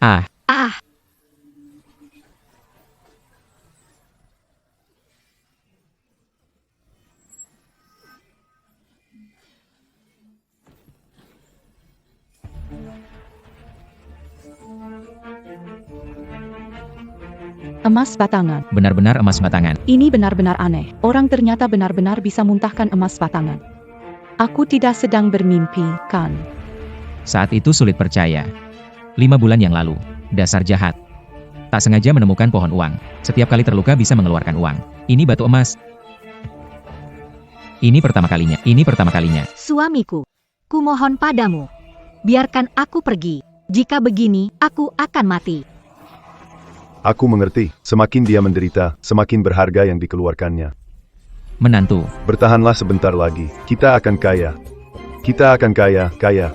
Ah, Ah, Emas batangan. benar-benar emas batangan. Ini benar-benar aneh. Orang ternyata benar-benar bisa muntahkan emas batangan. Aku tidak sedang bermimpi, kan? Saat itu sulit percaya. 5 bulan yang lalu, dasar jahat. Tak sengaja menemukan pohon uang. Setiap kali terluka bisa mengeluarkan uang. Ini batu emas. Ini pertama kalinya. Ini pertama kalinya. suamiku, kumohon padamu, biarkan aku pergi. Jika begini, aku akan mati. Aku mengerti, semakin dia menderita, semakin berharga yang dikeluarkannya. Menantu, Bertahanlah sebentar lagi, kita akan kaya. Kita akan kaya, kaya.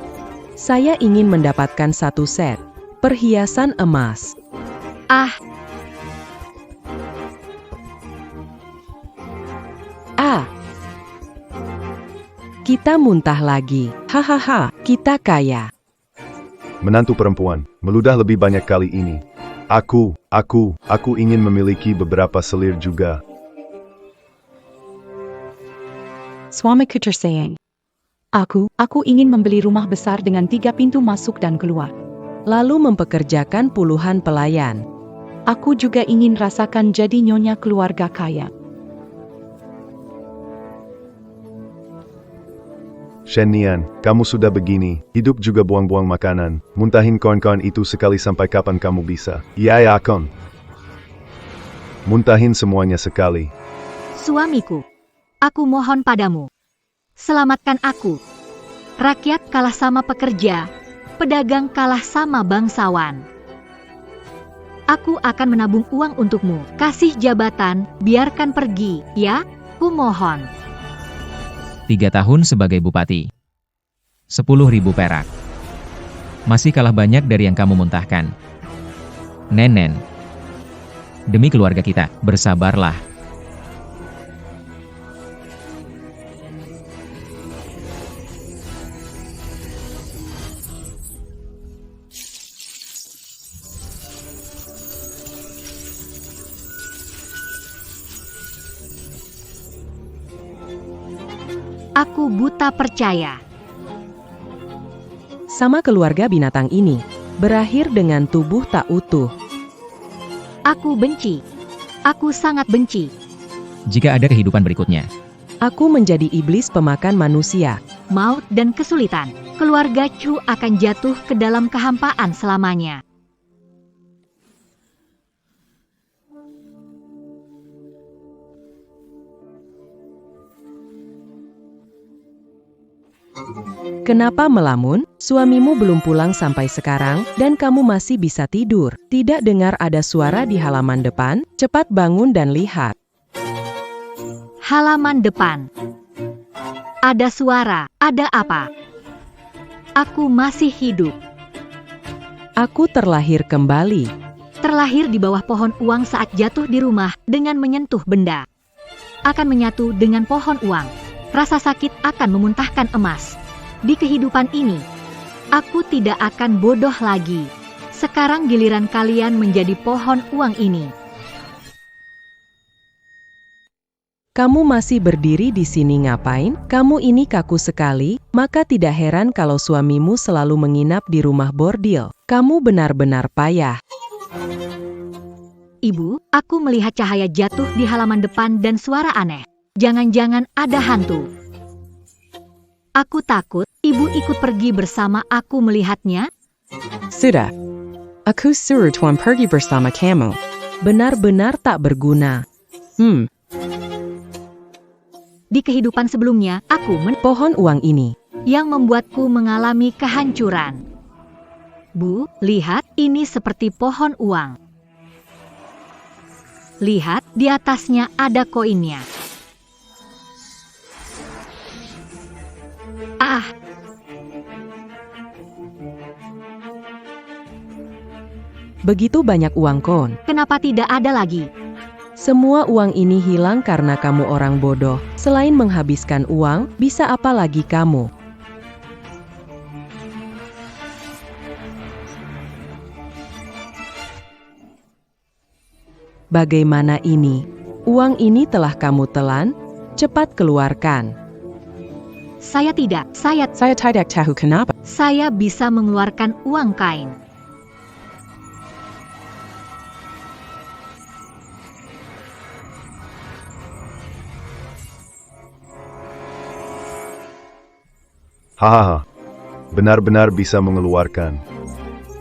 Saya ingin mendapatkan 1 set perhiasan emas. Ah, Ah, kita muntah lagi. Hahaha, kita kaya. Menantu perempuan, meludah lebih banyak kali ini. Aku ingin memiliki beberapa selir juga. Suamiku tersayang. Aku ingin membeli rumah besar dengan 3 pintu masuk dan keluar. Lalu mempekerjakan puluhan pelayan. Aku juga ingin rasakan jadi nyonya keluarga kaya. Shenian, kamu sudah begini, hidup juga buang-buang makanan. Muntahin kawan-kawan itu sekali sampai kapan kamu bisa? Ya akan. Muntahin semuanya sekali. suamiku, aku mohon padamu, selamatkan aku. Rakyat kalah sama pekerja, pedagang kalah sama bangsawan. Aku akan menabung uang untukmu. Kasih jabatan, biarkan pergi, ya? Kumohon. 3 tahun sebagai bupati. 10.000 perak. Masih kalah banyak dari yang kamu muntahkan. Nenen. Demi keluarga kita, bersabarlah. Aku buta percaya. Sama keluarga binatang ini, berakhir dengan tubuh tak utuh. Aku benci. Aku sangat benci. Jika ada kehidupan berikutnya, Aku menjadi iblis pemakan manusia. Maut dan kesulitan. Keluarga Chu akan jatuh ke dalam kehampaan selamanya. Kenapa melamun? Suamimu belum pulang sampai sekarang, dan kamu masih bisa tidur. Tidak dengar ada suara di halaman depan? Cepat bangun dan lihat. Halaman depan. Ada suara. Ada apa? Aku masih hidup. Aku terlahir kembali. Terlahir di bawah pohon uang saat jatuh di rumah dengan menyentuh benda. Akan menyatu dengan pohon uang. Rasa sakit akan memuntahkan emas. Di kehidupan ini, aku tidak akan bodoh lagi. Sekarang giliran kalian menjadi pohon uang ini. Kamu masih berdiri di sini ngapain? Kamu ini kaku sekali, maka tidak heran kalau suamimu selalu menginap di rumah bordil. Kamu benar-benar payah. Ibu, aku melihat cahaya jatuh di halaman depan dan suara aneh. Jangan-jangan ada hantu. Aku takut, ibu ikut pergi bersama aku melihatnya. Sudah. Aku suruh tuan pergi bersama kamu. Benar-benar tak berguna. Di kehidupan sebelumnya, aku Pohon uang ini. yang membuatku mengalami kehancuran. Bu, lihat, ini seperti pohon uang. Lihat, di atasnya ada koinnya. Ah, Begitu banyak uang kon. kenapa tidak ada lagi? Semua uang ini hilang karena kamu orang bodoh. Selain menghabiskan uang, bisa apa lagi kamu? Bagaimana ini? Uang ini telah kamu telan? Cepat keluarkan. Saya tidak. Saya tidak tahu kenapa. Saya bisa mengeluarkan uang kain. Hahaha. Benar-benar bisa mengeluarkan.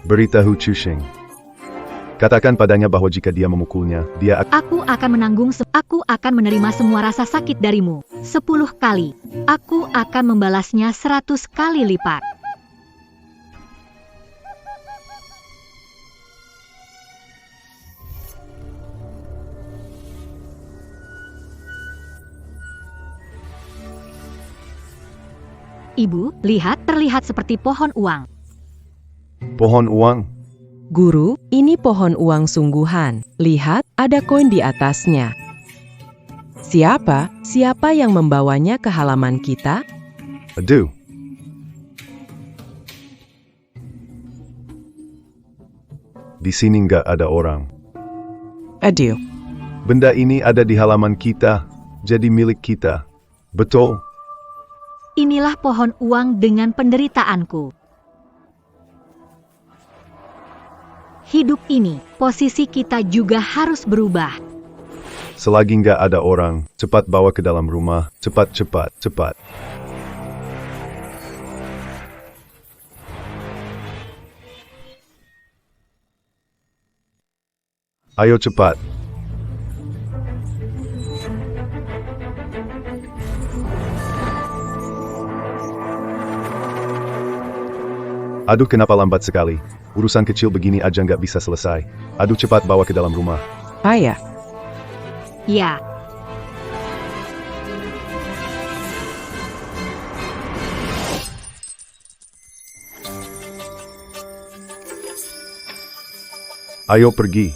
Beritahu Chushing. Katakan padanya bahwa jika dia memukulnya, dia Aku akan aku akan menerima semua rasa sakit darimu. 10 kali. Aku akan membalasnya 100 kali lipat. Ibu, lihat, terlihat seperti pohon uang. pohon uang. Guru, ini pohon uang sungguhan. Lihat, ada koin di atasnya. Siapa yang membawanya ke halaman kita? Aduh. Di sini nggak ada orang. Aduh. Benda ini ada di halaman kita, jadi milik kita. Betul? Inilah pohon uang dengan penderitaanku. Hidup ini, posisi kita juga harus berubah. Selagi nggak ada orang, cepat bawa ke dalam rumah. Cepat, cepat, cepat. Ayo cepat. Aduh, kenapa lambat sekali? Urusan kecil begini aja nggak bisa selesai. Aduh, cepat bawa ke dalam rumah. Ayah. Ya, Ayo pergi.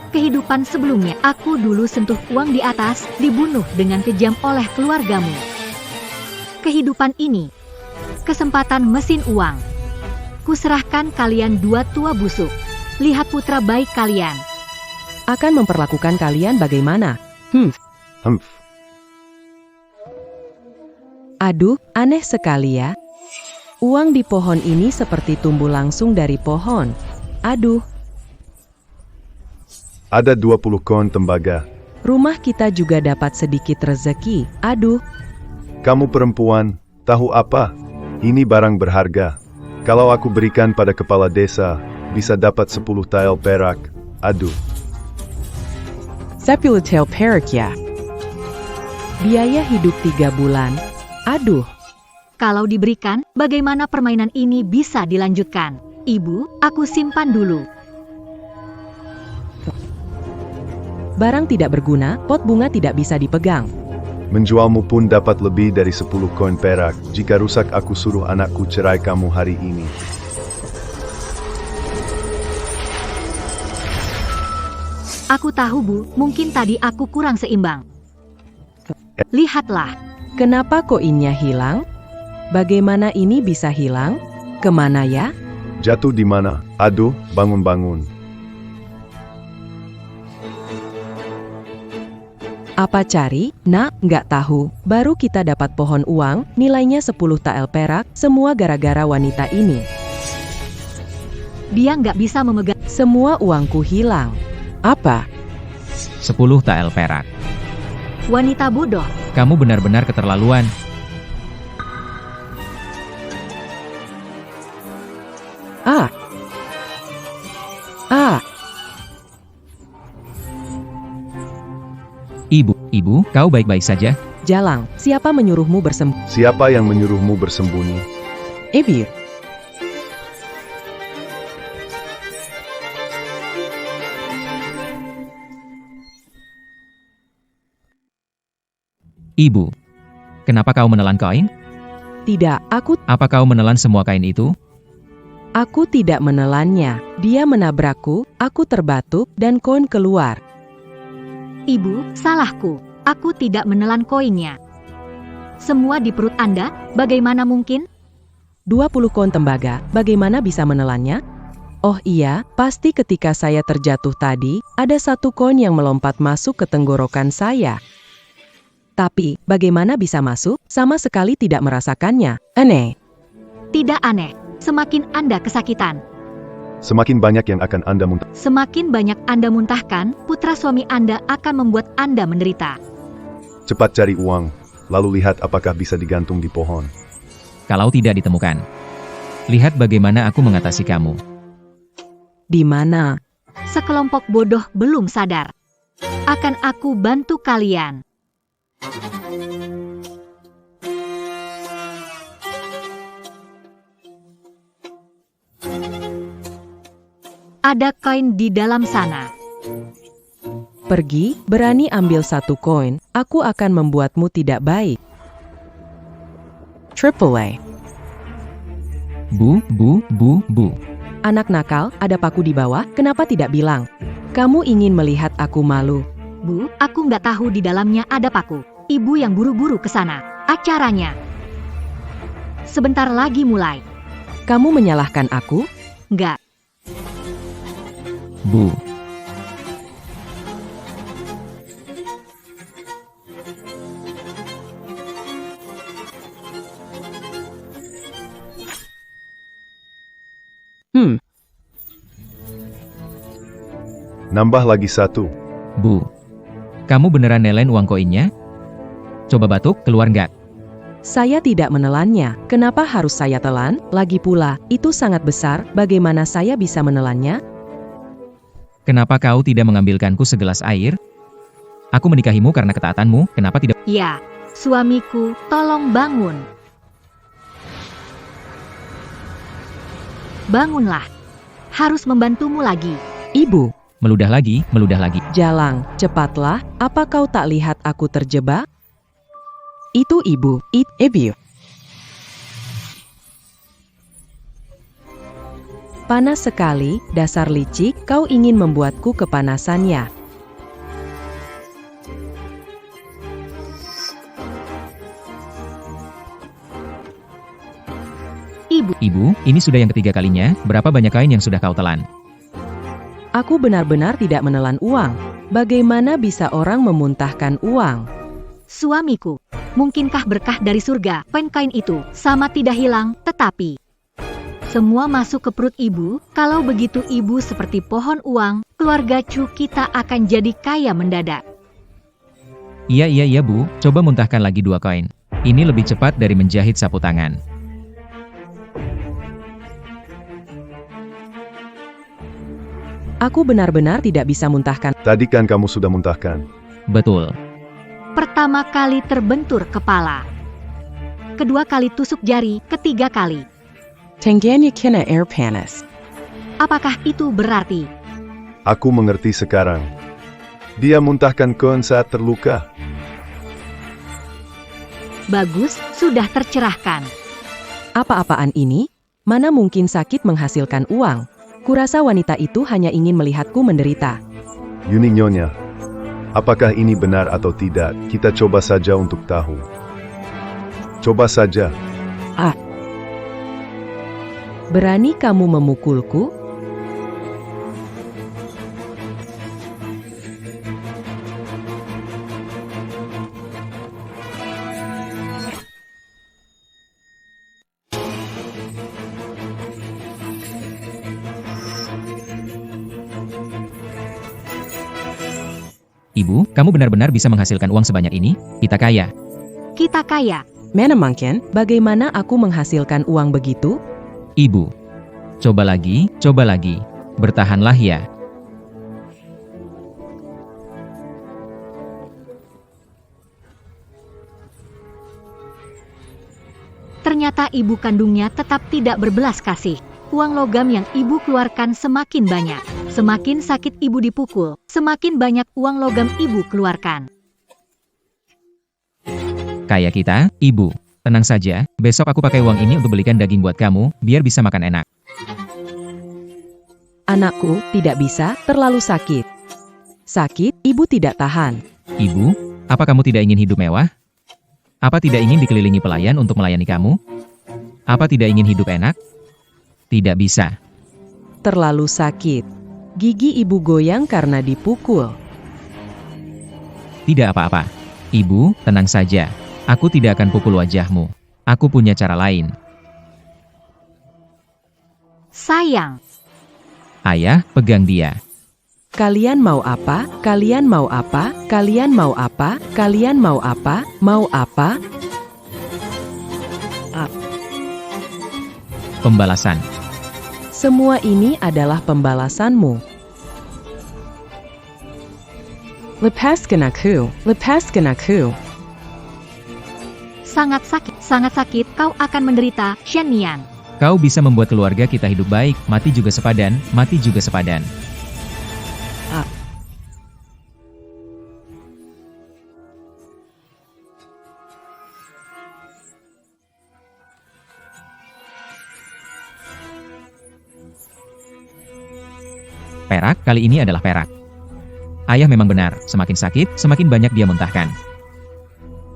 kehidupan sebelumnya, aku dulu sentuh uang di atas, dibunuh dengan kejam oleh keluargamu. Kehidupan ini, kesempatan mesin uang. Kuserahkan kalian dua tua busuk. Lihat putra baik kalian. Akan memperlakukan kalian bagaimana? Humph. Aduh, aneh sekali ya. Uang di pohon ini seperti tumbuh langsung dari pohon. Aduh, Ada 20 koin tembaga. rumah kita juga dapat sedikit rezeki. Aduh, Kamu perempuan, tahu apa? Ini barang berharga. Kalau aku berikan pada kepala desa, bisa dapat 10 tael perak. Aduh. 10 tael perak ya. biaya hidup 3 bulan. Aduh, Kalau diberikan, bagaimana permainan ini bisa dilanjutkan? Ibu, aku simpan dulu. barang tidak berguna, pot bunga tidak bisa dipegang. Menjualmu pun dapat lebih dari 10 koin perak. Jika rusak, aku suruh anakku cerai kamu hari ini. Aku tahu, Bu, mungkin tadi aku kurang seimbang. Lihatlah, Kenapa koinnya hilang? Bagaimana ini bisa hilang? Kemana ya? Jatuh di mana? Aduh, bangun-bangun. Apa cari? Nak, nggak tahu. Baru kita dapat pohon uang, nilainya 10 tael perak, semua gara-gara wanita ini. dia nggak bisa memegang. Semua uangku hilang. Apa? 10 tael perak. Wanita bodoh. Kamu benar-benar keterlaluan. Ah. Ibu, kau baik-baik saja? Jalang, siapa menyuruhmu bersembunyi? Siapa yang menyuruhmu bersembunyi? Ebir. Ibu, kenapa kau menelan koin? Tidak, Apa kau menelan semua kain itu? aku tidak menelannya. Dia menabrakku, aku terbatuk, dan koin keluar. Ibu, salahku. Aku tidak menelan koinnya. Semua di perut Anda, bagaimana mungkin? 20 koin tembaga, bagaimana bisa menelannya? Oh iya, pasti ketika saya terjatuh tadi, ada satu koin yang melompat masuk ke tenggorokan saya. Tapi, bagaimana bisa masuk? Sama sekali tidak merasakannya. Aneh. Tidak aneh, semakin Anda kesakitan. Semakin banyak yang akan Anda muntah. Semakin banyak Anda muntahkan, putra suami Anda akan membuat Anda menderita. Cepat cari uang, lalu lihat apakah bisa digantung di pohon. Kalau tidak ditemukan, lihat bagaimana aku mengatasi kamu. Di mana? Sekelompok bodoh belum sadar. Akan aku bantu kalian. Ada koin di dalam sana. Pergi, berani ambil satu koin, aku akan membuatmu tidak baik. Triple A. Bu. Anak nakal, ada paku di bawah, kenapa tidak bilang? Kamu ingin melihat aku malu? Bu, aku nggak tahu di dalamnya ada paku. Ibu yang buru-buru ke sana. Acaranya sebentar lagi mulai. Kamu menyalahkan aku? Nggak. Bu. Nambah lagi satu. Bu. Kamu beneran nelen uang koinnya? Coba batuk, keluar nggak? Saya tidak menelannya. Kenapa harus saya telan? Lagi pula, itu sangat besar, bagaimana saya bisa menelannya? Kenapa kau tidak mengambilkanku segelas air? Aku menikahimu karena ketaatanmu, kenapa tidak? Ya, suamiku, tolong bangun. Bangunlah. Harus membantumu lagi. Ibu, Meludah lagi, Jalang, cepatlah, apa kau tak lihat aku terjebak? Itu ibu, ibu. Panas sekali, dasar licik, kau ingin membuatku kepanasannya. Ibu, ini sudah yang ketiga kalinya, berapa banyak kain yang sudah kau telan? Aku benar-benar tidak menelan uang. Bagaimana bisa orang memuntahkan uang? Suamiku, mungkinkah berkah dari surga, koin-koin itu, sama tidak hilang, tetapi semua masuk ke perut ibu? Kalau begitu ibu seperti pohon uang, keluarga cu kita akan jadi kaya mendadak. Iya Bu, coba muntahkan lagi 2 koin. Ini lebih cepat dari menjahit sapu tangan. Aku benar-benar tidak bisa muntahkan. Tadi kan kamu sudah muntahkan. Betul. Pertama kali terbentur kepala. Kedua kali tusuk jari, ketiga kali. Tengganya kena air panas. Apakah itu berarti? Aku mengerti sekarang. Dia muntahkan koin saat terluka. Bagus, sudah tercerahkan. Apa-apaan ini? Mana mungkin sakit menghasilkan uang? Kurasa wanita itu hanya ingin melihatku menderita. Yuni Nyonya, apakah ini benar atau tidak? Kita coba saja untuk tahu. Coba saja. Berani kamu memukulku? Ibu, kamu benar-benar bisa menghasilkan uang sebanyak ini? Kita kaya. Kita kaya. Mana mungkin? Bagaimana aku menghasilkan uang begitu? Ibu. Coba lagi. Bertahanlah ya. Ternyata ibu kandungnya tetap tidak berbelas kasih. Uang logam yang ibu keluarkan semakin banyak. Semakin sakit ibu dipukul, semakin banyak uang logam ibu keluarkan. Kaya kita, Ibu. Tenang saja, besok aku pakai uang ini untuk belikan daging buat kamu, biar bisa makan enak. Anakku, tidak bisa, terlalu sakit. Sakit, ibu tidak tahan. Ibu, apa kamu tidak ingin hidup mewah? Apa tidak ingin dikelilingi pelayan untuk melayani kamu? Apa tidak ingin hidup enak? Tidak bisa. terlalu sakit. Gigi ibu goyang karena dipukul. Tidak apa-apa. Ibu, tenang saja. Aku tidak akan pukul wajahmu. Aku punya cara lain. Sayang, Ayah, pegang dia. Kalian mau apa? Kalian mau apa? Kalian mau apa? Kalian mau apa? Mau apa? Pembalasan. Semua ini adalah pembalasanmu. Lepaskan aku. Lepaskan aku. sangat sakit, kau akan menderita, Shen Nian. Kau bisa membuat keluarga kita hidup baik, mati juga sepadan, mati juga sepadan. Perak, kali ini adalah perak. Ayah memang benar, semakin sakit, semakin banyak dia muntahkan.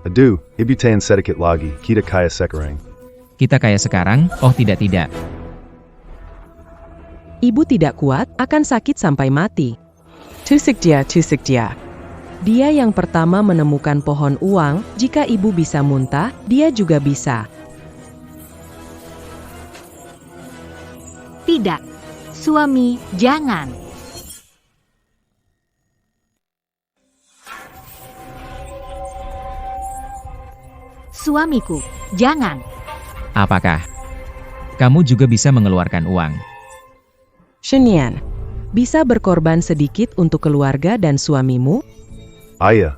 Aduh, ibitain sedikit lagi, kita kaya sekarang. Kita kaya sekarang, oh tidak. Ibu tidak kuat, akan sakit sampai mati. Tusuk dia. Dia yang pertama menemukan pohon uang, jika ibu bisa muntah, dia juga bisa. Tidak. Suami, jangan. Suamiku, jangan. Apakah kamu juga bisa mengeluarkan uang? Shen Nian, bisa berkorban sedikit untuk keluarga dan suamimu? Ayah,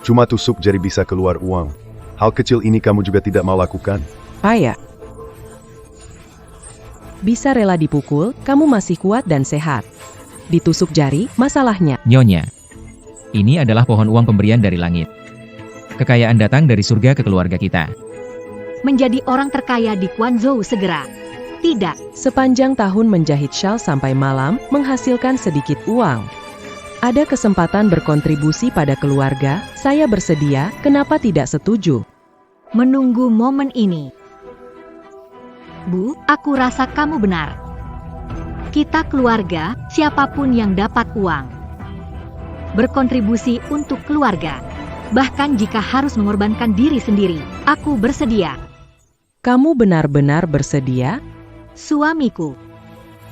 cuma tusuk jari bisa keluar uang. Hal kecil ini kamu juga tidak mau lakukan? Ayah. Bisa rela dipukul, kamu masih kuat dan sehat. Ditusuk jari, masalahnya. Nyonya, ini adalah pohon uang pemberian dari langit. Kekayaan datang dari surga ke keluarga kita. Menjadi orang terkaya di Guangzhou segera. Tidak. Sepanjang tahun menjahit syal sampai malam, menghasilkan sedikit uang. Ada kesempatan berkontribusi pada keluarga, saya bersedia, kenapa tidak setuju? Menunggu momen ini. Bu, aku rasa kamu benar. Kita keluarga, siapapun yang dapat uang. Berkontribusi untuk keluarga. Bahkan jika harus mengorbankan diri sendiri, aku bersedia. Kamu benar-benar bersedia? Suamiku.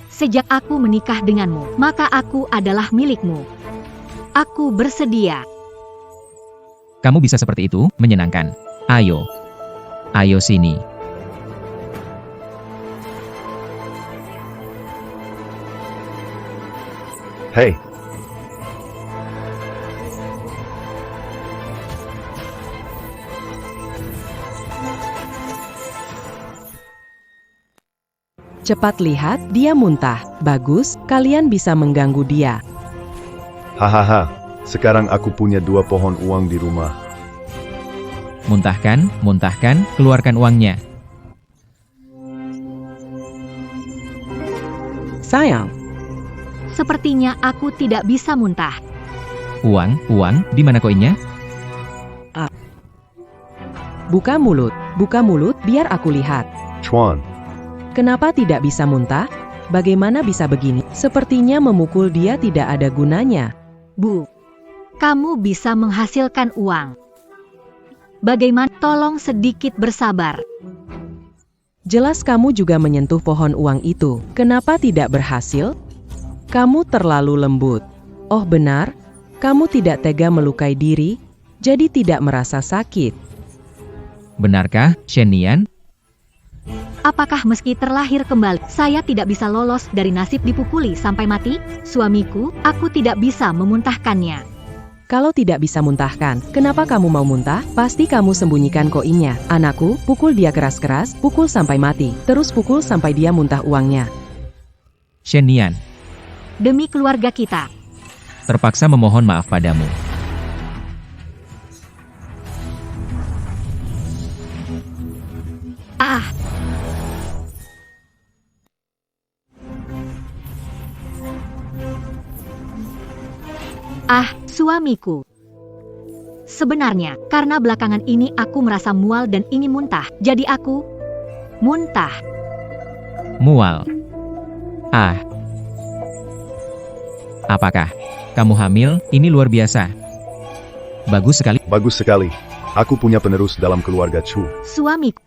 Sejak aku menikah denganmu, maka aku adalah milikmu. Aku bersedia. Kamu bisa seperti itu, menyenangkan. Ayo. Ayo sini. Hei, Cepat lihat, dia muntah. Bagus, kalian bisa mengganggu dia. hahaha, sekarang aku punya 2 pohon uang di rumah. Muntahkan, keluarkan uangnya. Sayang, Sepertinya aku tidak bisa muntah. Uang, di mana koinnya? buka mulut, biar aku lihat. Chuan, Kenapa tidak bisa muntah? Bagaimana bisa begini? Sepertinya memukul dia tidak ada gunanya. Bu, kamu bisa menghasilkan uang. Bagaimana? Tolong sedikit bersabar. Jelas kamu juga menyentuh pohon uang itu. Kenapa tidak berhasil? Kamu terlalu lembut. Oh benar, kamu tidak tega melukai diri, jadi tidak merasa sakit. Benarkah, Shen Nian? Apakah meski terlahir kembali, saya tidak bisa lolos dari nasib dipukuli sampai mati? Suamiku, aku tidak bisa memuntahkannya. Kalau tidak bisa muntahkan, kenapa kamu mau muntah? Pasti kamu sembunyikan koinnya. Anakku, pukul dia keras-keras, pukul sampai mati. Terus pukul sampai dia muntah uangnya. Shen Nian, Demi keluarga kita. terpaksa memohon maaf padamu. Ah, suamiku. Sebenarnya, karena belakangan ini aku merasa mual dan ingin muntah, jadi aku muntah. Mual. Ah. Apakah kamu hamil? Ini luar biasa. Bagus sekali. Bagus sekali. Aku punya penerus dalam keluarga Chu.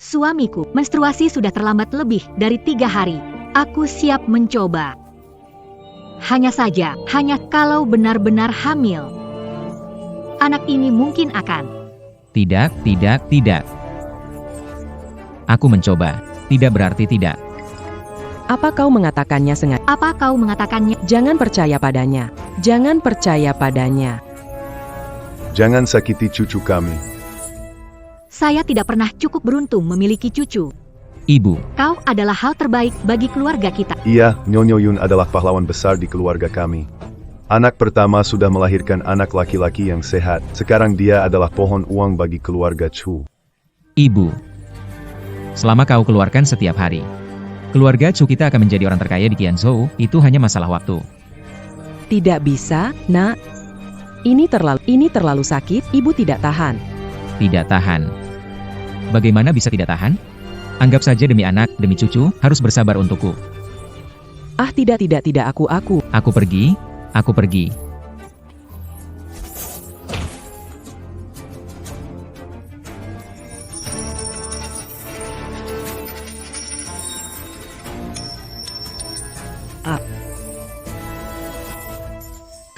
Suamiku, menstruasi sudah terlambat lebih dari 3 hari. Aku siap mencoba. Hanya kalau benar-benar hamil. Anak ini mungkin akan. Tidak. Aku mencoba. Tidak berarti tidak. Apa kau mengatakannya sengaja? Apa kau mengatakannya? Jangan percaya padanya. Jangan percaya padanya. Jangan sakiti cucu kami. Saya tidak pernah cukup beruntung memiliki cucu. Ibu, Kau adalah hal terbaik bagi keluarga kita. Iya, Nyonya Yun adalah pahlawan besar di keluarga kami. Anak pertama sudah melahirkan anak laki-laki yang sehat. Sekarang dia adalah pohon uang bagi keluarga Chu. Ibu. Selama kau keluarkan setiap hari, keluarga Chu kita akan menjadi orang terkaya di Qianzhou. Itu hanya masalah waktu. Tidak bisa, nak. Ini terlalu sakit, ibu tidak tahan. Tidak tahan. Bagaimana bisa tidak tahan? Anggap saja demi anak, demi cucu, harus bersabar untukku. Ah tidak, aku. Aku pergi.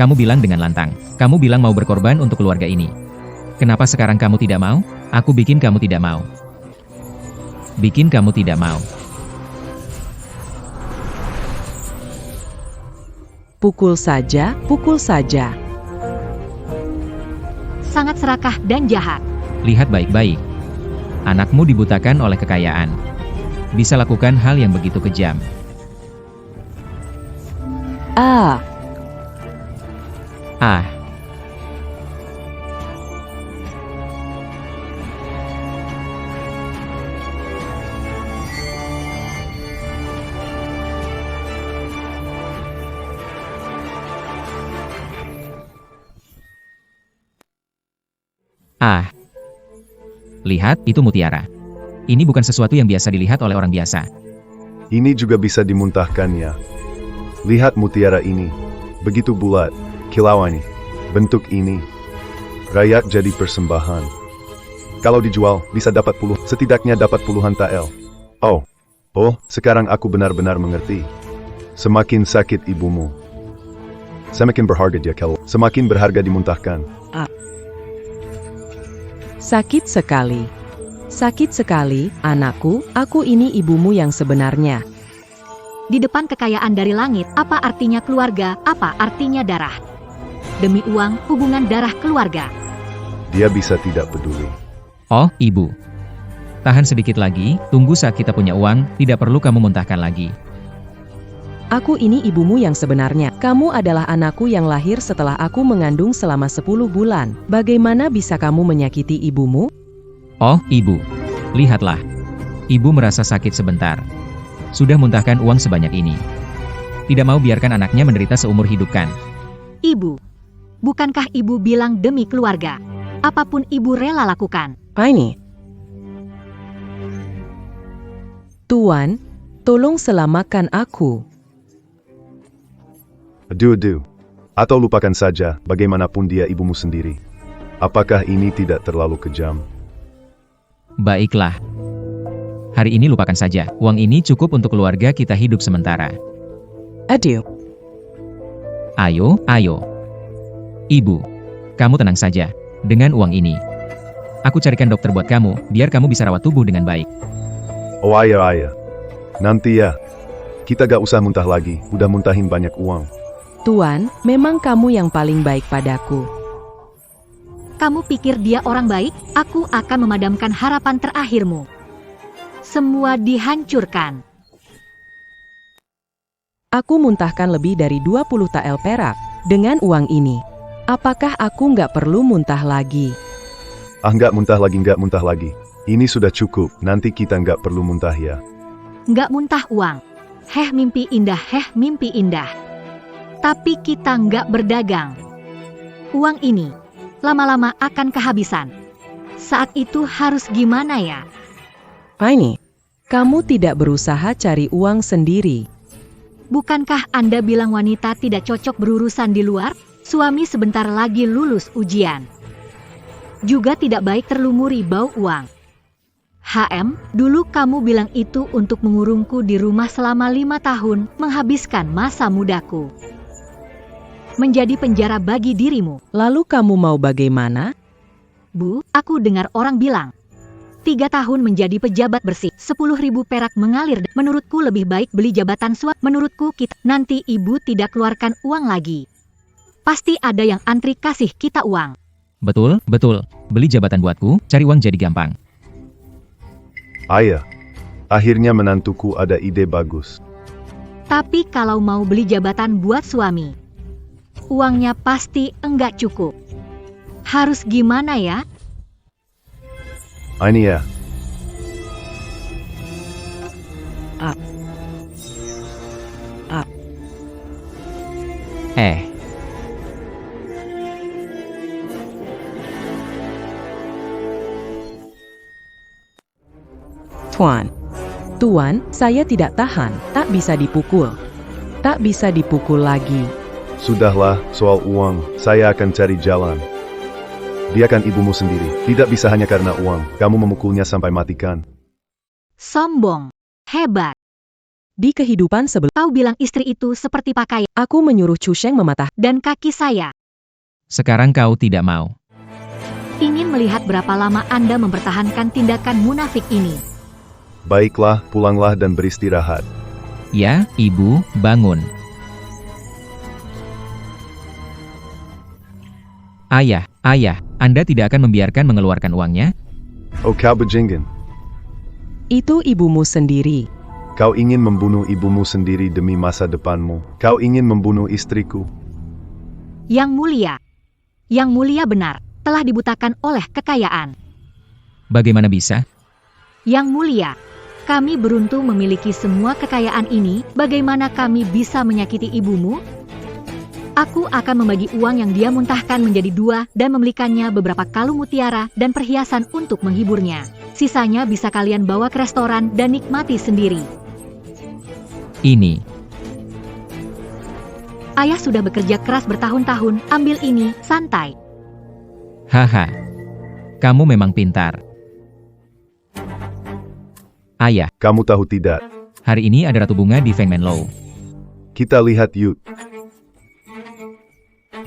Kamu bilang dengan lantang, kamu bilang mau berkorban untuk keluarga ini. Kenapa sekarang kamu tidak mau? Aku bikin kamu tidak mau. Pukul saja. Sangat serakah dan jahat. Lihat baik-baik. Anakmu dibutakan oleh kekayaan. Bisa lakukan hal yang begitu kejam. Ah, lihat, itu mutiara. Ini bukan sesuatu yang biasa dilihat oleh orang biasa. Ini juga bisa dimuntahkannya. Lihat mutiara ini. Begitu bulat, kilauan, bentuk ini. Rayak jadi persembahan. Kalau dijual, bisa dapat setidaknya dapat puluhan tael. Oh, sekarang aku benar-benar mengerti. Semakin sakit ibumu, semakin berharga dia kalau semakin berharga dimuntahkan. sakit sekali, anakku, aku ini ibumu yang sebenarnya. Di depan kekayaan dari langit, apa artinya keluarga, apa artinya darah? Demi uang, hubungan darah keluarga. Dia bisa tidak peduli. Oh, ibu. Tahan sedikit lagi, tunggu saat kita punya uang, tidak perlu kamu muntahkan lagi. Aku ini ibumu yang sebenarnya. Kamu adalah anakku yang lahir setelah aku mengandung selama 10 bulan. Bagaimana bisa kamu menyakiti ibumu? Oh, ibu. Lihatlah. Ibu merasa sakit sebentar. Sudah muntahkan uang sebanyak ini. Tidak mau biarkan anaknya menderita seumur hidup kan? Ibu. Bukankah ibu bilang demi keluarga? Apapun ibu rela lakukan. Ini. Tuan, tolong selamatkan aku. Aduh. Atau lupakan saja, bagaimanapun dia ibumu sendiri. Apakah ini tidak terlalu kejam? Baiklah. Hari ini lupakan saja. Uang ini cukup untuk keluarga kita hidup sementara. Aduh. Ayo. Ibu, kamu tenang saja. Dengan uang ini, aku carikan dokter buat kamu, biar kamu bisa rawat tubuh dengan baik. Oh ayah. Nanti ya. Kita gak usah muntah lagi, udah muntahin banyak uang. Tuan, memang kamu yang paling baik padaku. Kamu pikir dia orang baik? Aku akan memadamkan harapan terakhirmu. Semua dihancurkan. Aku muntahkan lebih dari 20 tael perak. Dengan uang ini, apakah aku nggak perlu muntah lagi? Nggak muntah lagi. Ini sudah cukup, nanti kita nggak perlu muntah ya. Nggak muntah uang. Mimpi indah. Tapi kita nggak berdagang. Uang ini lama-lama akan kehabisan. Saat itu harus gimana ya? Ini, kamu tidak berusaha cari uang sendiri. Bukankah Anda bilang wanita tidak cocok berurusan di luar? Suami sebentar lagi lulus ujian. Juga tidak baik terlumuri bau uang. Dulu kamu bilang itu untuk mengurungku di rumah selama 5 tahun, menghabiskan masa mudaku. Menjadi penjara bagi dirimu. Lalu kamu mau bagaimana? Bu, aku dengar orang bilang 3 tahun menjadi pejabat bersih, 10.000 perak mengalir. Menurutku lebih baik beli jabatan suap. Menurutku kita nanti ibu tidak keluarkan uang lagi. Pasti ada yang antri kasih kita uang. Betul, betul. Beli jabatan buatku, cari uang jadi gampang. Ayah, akhirnya menantuku ada ide bagus. Tapi kalau mau beli jabatan buat suami, uangnya pasti enggak cukup. Harus gimana ya? Ini ya. Tuan, saya tidak tahan, tak bisa dipukul. Tak bisa dipukul lagi. Sudahlah, soal uang, saya akan cari jalan. Biarkan ibumu sendiri, tidak bisa hanya karena uang, kamu memukulnya sampai matikan. Sombong. Hebat. Di kehidupan sebelum Kau bilang istri itu seperti pakaian aku menyuruh Cusheng mematahkan. dan kaki saya. Sekarang kau tidak mau. Ingin melihat berapa lama Anda mempertahankan tindakan munafik ini. Baiklah, pulanglah dan beristirahat. Ya, ibu, bangun. Ayah, Anda tidak akan membiarkan mengeluarkan uangnya? Oh kau bajingan, Itu ibumu sendiri. kau ingin membunuh ibumu sendiri demi masa depanmu. Kau ingin membunuh istriku. Yang mulia benar, telah dibutakan oleh kekayaan. Bagaimana bisa? Yang mulia, kami beruntung memiliki semua kekayaan ini. Bagaimana kami bisa menyakiti ibumu? Aku akan membagi uang yang dia muntahkan menjadi 2 dan membelikannya beberapa kalung mutiara dan perhiasan untuk menghiburnya. Sisanya bisa kalian bawa ke restoran dan nikmati sendiri. Ini. Ayah sudah bekerja keras bertahun-tahun, ambil ini, santai. Haha. Kamu memang pintar. Ayah, Kamu tahu tidak? hari ini ada Ratu Bunga di Fengmenlo. Kita lihat yuk.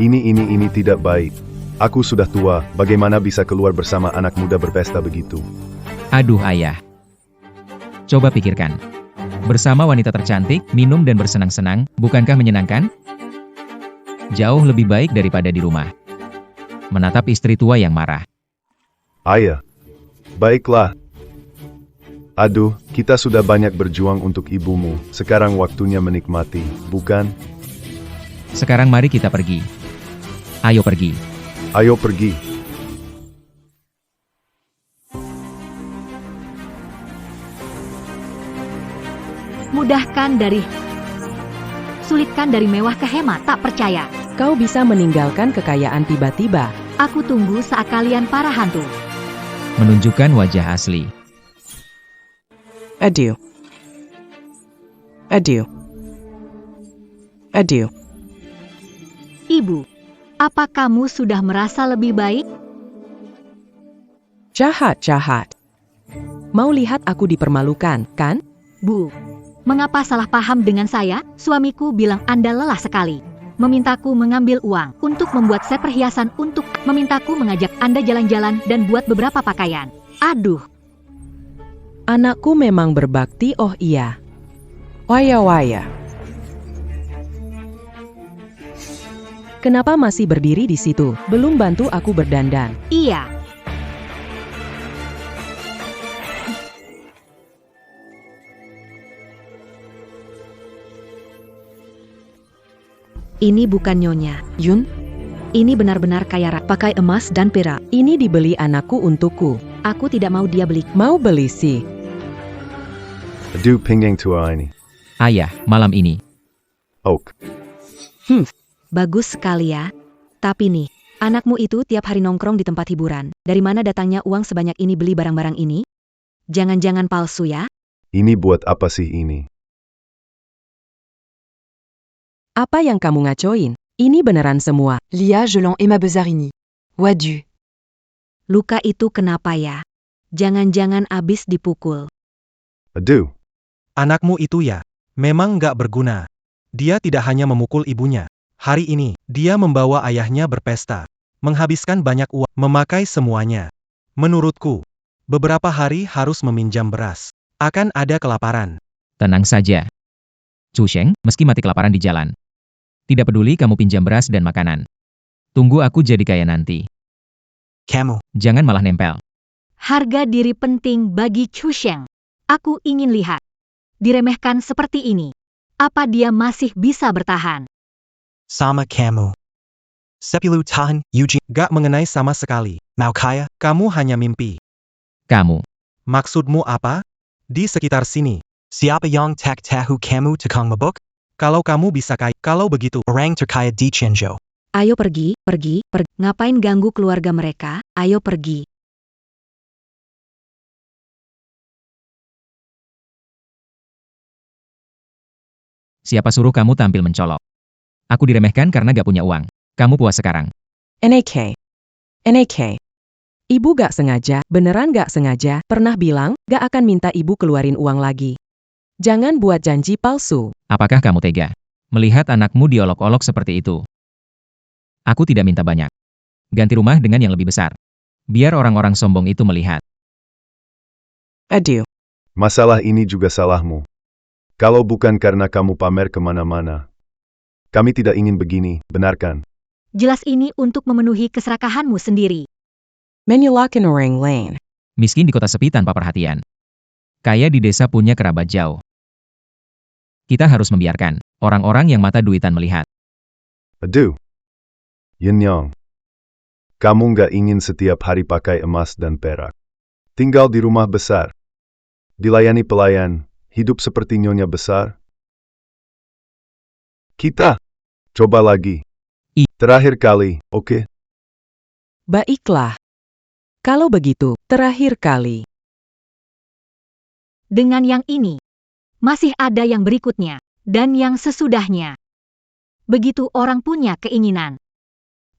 Ini tidak baik. Aku sudah tua, bagaimana bisa keluar bersama anak muda berpesta begitu? Aduh ayah. Coba pikirkan. Bersama wanita tercantik, minum dan bersenang-senang, bukankah menyenangkan? Jauh lebih baik daripada di rumah. Menatap istri tua yang marah. Ayah. Baiklah. Aduh, kita sudah banyak berjuang untuk ibumu. Sekarang waktunya menikmati, bukan? Sekarang mari kita pergi. Ayo pergi. Ayo pergi. Mudahkan dari sulitkan dari mewah ke hemat, tak percaya. Kau bisa meninggalkan kekayaan tiba-tiba. Aku tunggu saat kalian para hantu. Menunjukkan wajah asli. Adieu. Ibu, apa kamu sudah merasa lebih baik? Jahat. Mau lihat aku dipermalukan, kan? Bu, mengapa salah paham dengan saya? Suamiku bilang Anda lelah sekali. Memintaku mengambil uang untuk membuat set perhiasan untuk memintaku mengajak Anda jalan-jalan dan buat beberapa pakaian. Aduh, Anakku memang berbakti, oh iya. Waya. Kenapa masih berdiri di situ? Belum bantu aku berdandan. iya. Ini bukan Nyonya Yun. Ini benar-benar kaya raya, pakai emas dan perak. Ini dibeli anakku untukku. Aku tidak mau dia beli. Mau beli sih. Aduh pinggang tua ini. Ayah, malam ini. Ok. Bagus sekali ya. Tapi nih, anakmu itu tiap hari nongkrong di tempat hiburan. Dari mana datangnya uang sebanyak ini beli barang-barang ini? Jangan-jangan palsu ya? Ini buat apa sih ini? Apa yang kamu ngacoin? Ini beneran semua. Lia Gelant et ma Besarini. Wadu. Luka itu kenapa ya? Jangan-jangan abis dipukul. Aduh, Anakmu itu ya, memang nggak berguna. Dia tidak hanya memukul ibunya. Hari ini, dia membawa ayahnya berpesta. Menghabiskan banyak uang, memakai semuanya. Menurutku, beberapa hari harus meminjam beras. Akan ada kelaparan. Tenang saja. Chu Sheng, meski mati kelaparan di jalan. Tidak peduli kamu pinjam beras dan makanan. Tunggu aku jadi kaya nanti. Kamu, Jangan malah nempel. Harga diri penting bagi Chu Sheng. Aku ingin lihat. Diremehkan seperti ini. Apa dia masih bisa bertahan? sama kamu. Sepuluh tahun, Eugene, gak mengenai sama sekali. Mau kaya, kamu hanya mimpi. Kamu. Maksudmu apa? Di sekitar sini. Siapa yang tak tahu kamu tukang mabuk? Kalau kamu bisa kaya, kalau begitu, orang terkaya di Chenzhou. Ayo pergi. Ngapain ganggu keluarga mereka? Ayo pergi. Siapa suruh kamu tampil mencolok? Aku diremehkan karena gak punya uang. Kamu puas sekarang. NAK. NAK. Ibu gak sengaja, beneran gak sengaja, pernah bilang, gak akan minta ibu keluarin uang lagi. Jangan buat janji palsu. Apakah kamu tega? Melihat anakmu diolok-olok seperti itu. Aku tidak minta banyak. Ganti rumah dengan yang lebih besar. Biar orang-orang sombong itu melihat. Aduh. masalah ini juga salahmu. Kalau bukan karena kamu pamer kemana-mana. Kami tidak ingin begini, benarkan? Jelas ini untuk memenuhi keserakahanmu sendiri. Menulakan orang lain. Miskin di kota sepi tanpa perhatian. Kaya di desa punya kerabat jauh. Kita harus membiarkan orang-orang yang mata duitan melihat. Aduh. Yin Yang. Kamu nggak ingin setiap hari pakai emas dan perak. Tinggal di rumah besar. Dilayani pelayan, hidup seperti nyonya besar. Kita. Coba lagi. Terakhir kali, oke? Baiklah. Kalau begitu, terakhir kali. Dengan yang ini, masih ada yang berikutnya, dan yang sesudahnya. Begitu orang punya keinginan,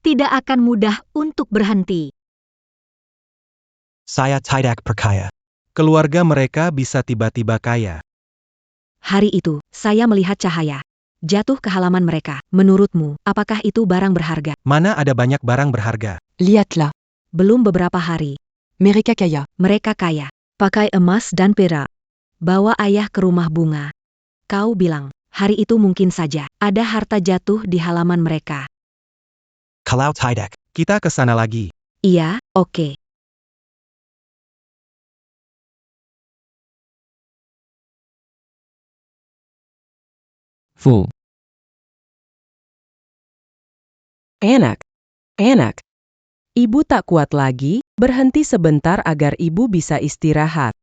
tidak akan mudah untuk berhenti. Saya tidak percaya. Keluarga mereka bisa tiba-tiba kaya. Hari itu, saya melihat cahaya jatuh ke halaman mereka. Menurutmu, apakah itu barang berharga? Mana ada banyak barang berharga? Lihatlah. Belum beberapa hari, Mereka kaya. mereka kaya, pakai emas dan perak. Bawa ayah ke rumah bunga. Kau bilang, hari itu mungkin saja ada harta jatuh di halaman mereka. Kalau tidak, kita ke sana lagi. Iya, oke. Fu. Enak. Enak. Ibu tak kuat lagi, berhenti sebentar agar ibu bisa istirahat.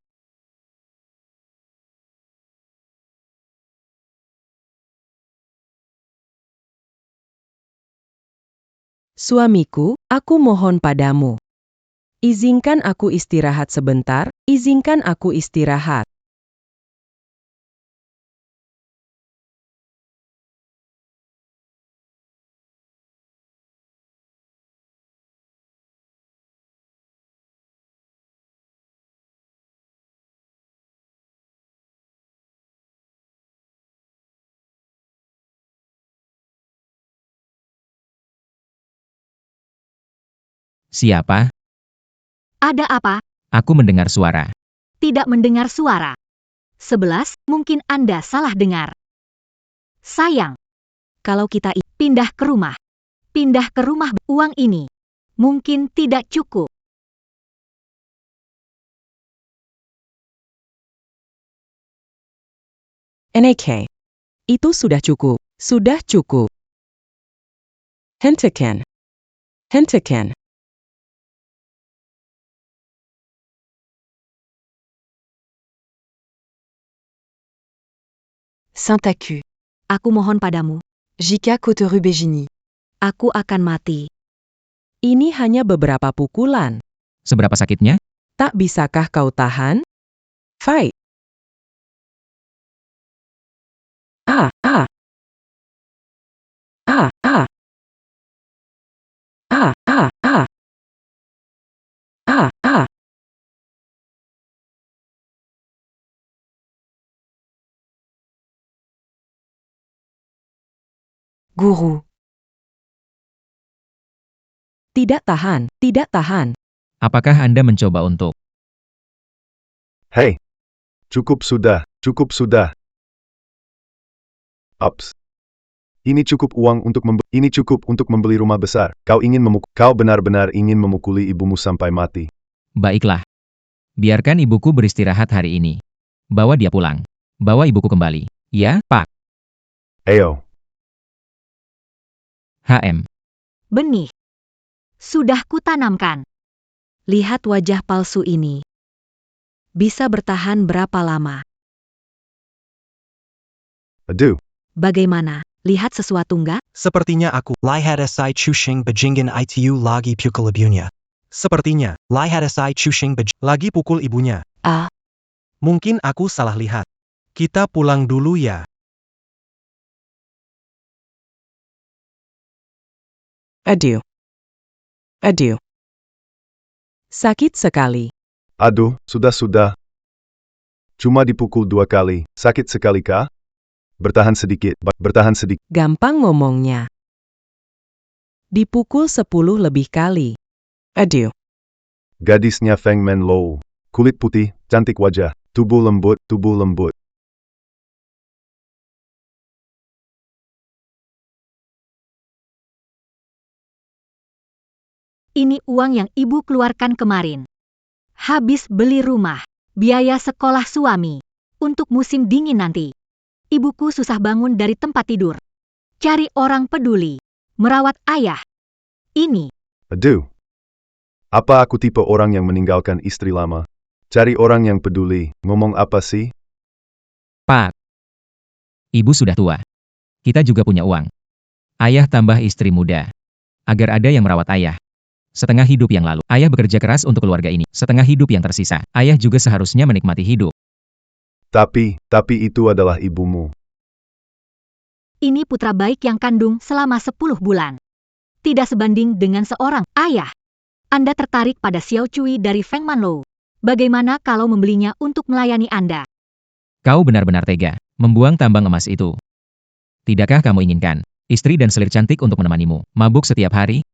Suamiku, aku mohon padamu. Izinkan aku istirahat sebentar, izinkan aku istirahat. Siapa? Ada apa? Aku mendengar suara. Tidak mendengar suara. 11, mungkin Anda salah dengar. Sayang. Kalau kita pindah ke rumah. Pindah ke rumah, uang ini mungkin tidak cukup. NAK. Itu sudah cukup. Sudah cukup. Hentikan. Hentikan. Saint-Acu. Aku mohon padamu, Jika Coteru Bégini. aku akan mati. Ini hanya beberapa pukulan. Seberapa sakitnya? Tak bisakah kau tahan? Fight. Ah, ah. Ah, ah. Ah, ah, ah. Ah, ah. Guru. Tidak tahan, tidak tahan. Apakah Anda mencoba untuk Hei, cukup sudah, cukup sudah. Ups. Ini cukup untuk membeli rumah besar. Kau benar-benar ingin memukuli ibumu sampai mati. Baiklah. Biarkan ibuku beristirahat hari ini. Bawa dia pulang. Bawa ibuku kembali. Ya, Pak. Ayo, HM. Benih. Sudah kutanamkan. Lihat wajah palsu ini. Bisa bertahan berapa lama? aduh. Bagaimana? Lihat sesuatu nggak? Sepertinya aku lihat asai cushing bajingan itu lagi pukul ibunya. Sepertinya, lihat asai cushing lagi pukul ibunya. Ah, Mungkin aku salah lihat. Kita pulang dulu ya. Aduh. Aduh. Sakit sekali. Aduh, sudah. Cuma dipukul 2 kali. Sakit sekali kah? Bertahan sedikit. Gampang ngomongnya. Dipukul 10 lebih kali. Aduh. Gadisnya Feng Men Lou. Kulit putih, cantik wajah. Tubuh lembut. Ini uang yang ibu keluarkan kemarin. Habis beli rumah, biaya sekolah suami, untuk musim dingin nanti. Ibuku susah bangun dari tempat tidur. Cari orang peduli, merawat ayah. Ini, Aduh. Apa aku tipe orang yang meninggalkan istri lama? Cari orang yang peduli. Ngomong apa sih? Pak. Ibu sudah tua. Kita juga punya uang. Ayah tambah istri muda. Agar ada yang merawat ayah. Setengah hidup yang lalu, ayah bekerja keras untuk keluarga ini. Setengah hidup yang tersisa, ayah juga seharusnya menikmati hidup. Tapi itu adalah ibumu. ini putra baik yang kandung selama 10 bulan. Tidak sebanding dengan seorang ayah. Anda tertarik pada Xiao Cui dari Feng Manlou. Bagaimana kalau membelinya untuk melayani Anda? Kau benar-benar tega, membuang tambang emas itu. Tidakkah kamu inginkan istri dan selir cantik untuk menemanimu, mabuk setiap hari?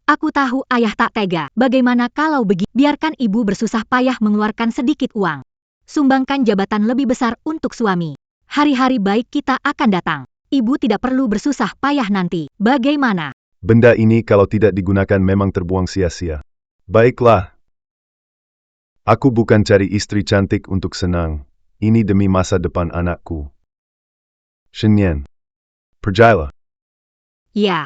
Aku tahu ayah tak tega. Bagaimana kalau biarkan ibu bersusah payah mengeluarkan sedikit uang. Sumbangkan jabatan lebih besar untuk suami. Hari-hari baik kita akan datang. Ibu tidak perlu bersusah payah nanti. Bagaimana? Benda ini kalau tidak digunakan memang terbuang sia-sia. Baiklah. Aku bukan cari istri cantik untuk senang. Ini demi masa depan anakku. Shenyan. Percayalah. Ya.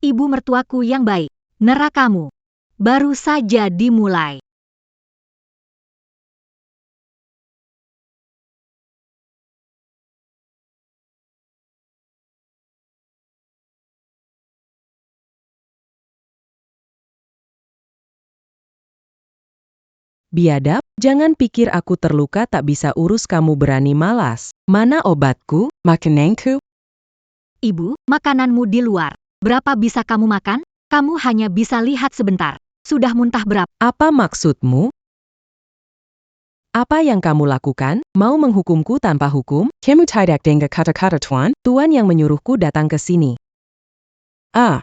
Ibu mertuaku yang baik. Nerakamu. Baru saja dimulai. Biadab, jangan pikir aku terluka tak bisa urus kamu berani malas. Mana obatku? Makananku? Ibu, makananmu di luar. Berapa bisa kamu makan? Kamu hanya bisa lihat sebentar. Sudah muntah berapa? Apa maksudmu? Apa yang kamu lakukan? Mau menghukumku tanpa hukum? Kamu tidak dengar kata-kata tuan? Tuan yang menyuruhku datang ke sini. Ah,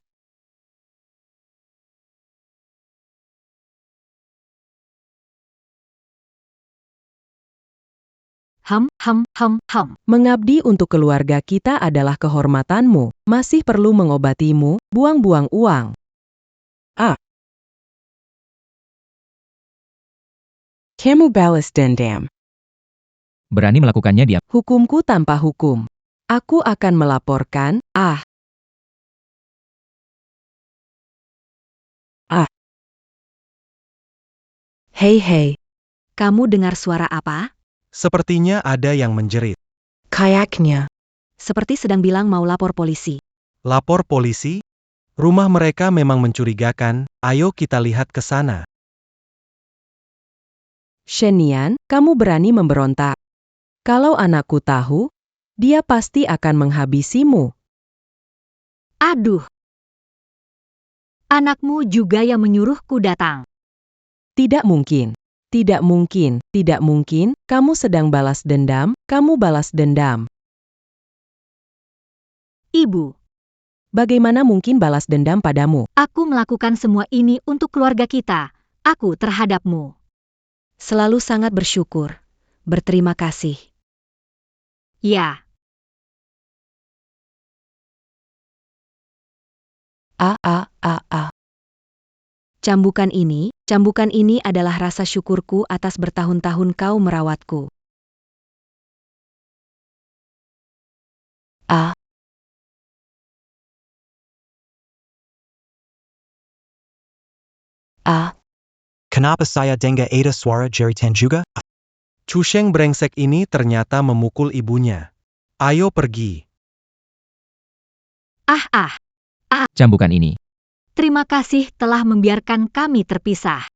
mengabdi untuk keluarga kita adalah kehormatanmu. Masih perlu mengobatimu, buang-buang uang. Ah. Kamu balas dendam. Berani melakukannya diam. Hukumku tanpa hukum. Aku akan melaporkan. Hei. Kamu dengar suara apa? Sepertinya ada yang menjerit. kayaknya. Seperti sedang bilang mau lapor polisi. Lapor polisi? Rumah mereka memang mencurigakan, ayo kita lihat ke sana. Shenyan, kamu berani memberontak. Kalau anakku tahu, Dia pasti akan menghabisimu. Aduh. Anakmu juga yang menyuruhku datang. Tidak mungkin. Tidak mungkin, tidak mungkin, kamu sedang balas dendam, kamu balas dendam. Ibu, Bagaimana mungkin balas dendam padamu? aku melakukan semua ini untuk keluarga kita. Aku terhadapmu. Selalu sangat bersyukur. Berterima kasih. Ya, Cambukan ini adalah rasa syukurku atas bertahun-tahun kau merawatku. Kenapa saya dengar ada suara jeritan juga? Cusheng brengsek ini ternyata memukul ibunya. Ayo pergi. Cambukan ini. Terima kasih telah membiarkan kami terpisah.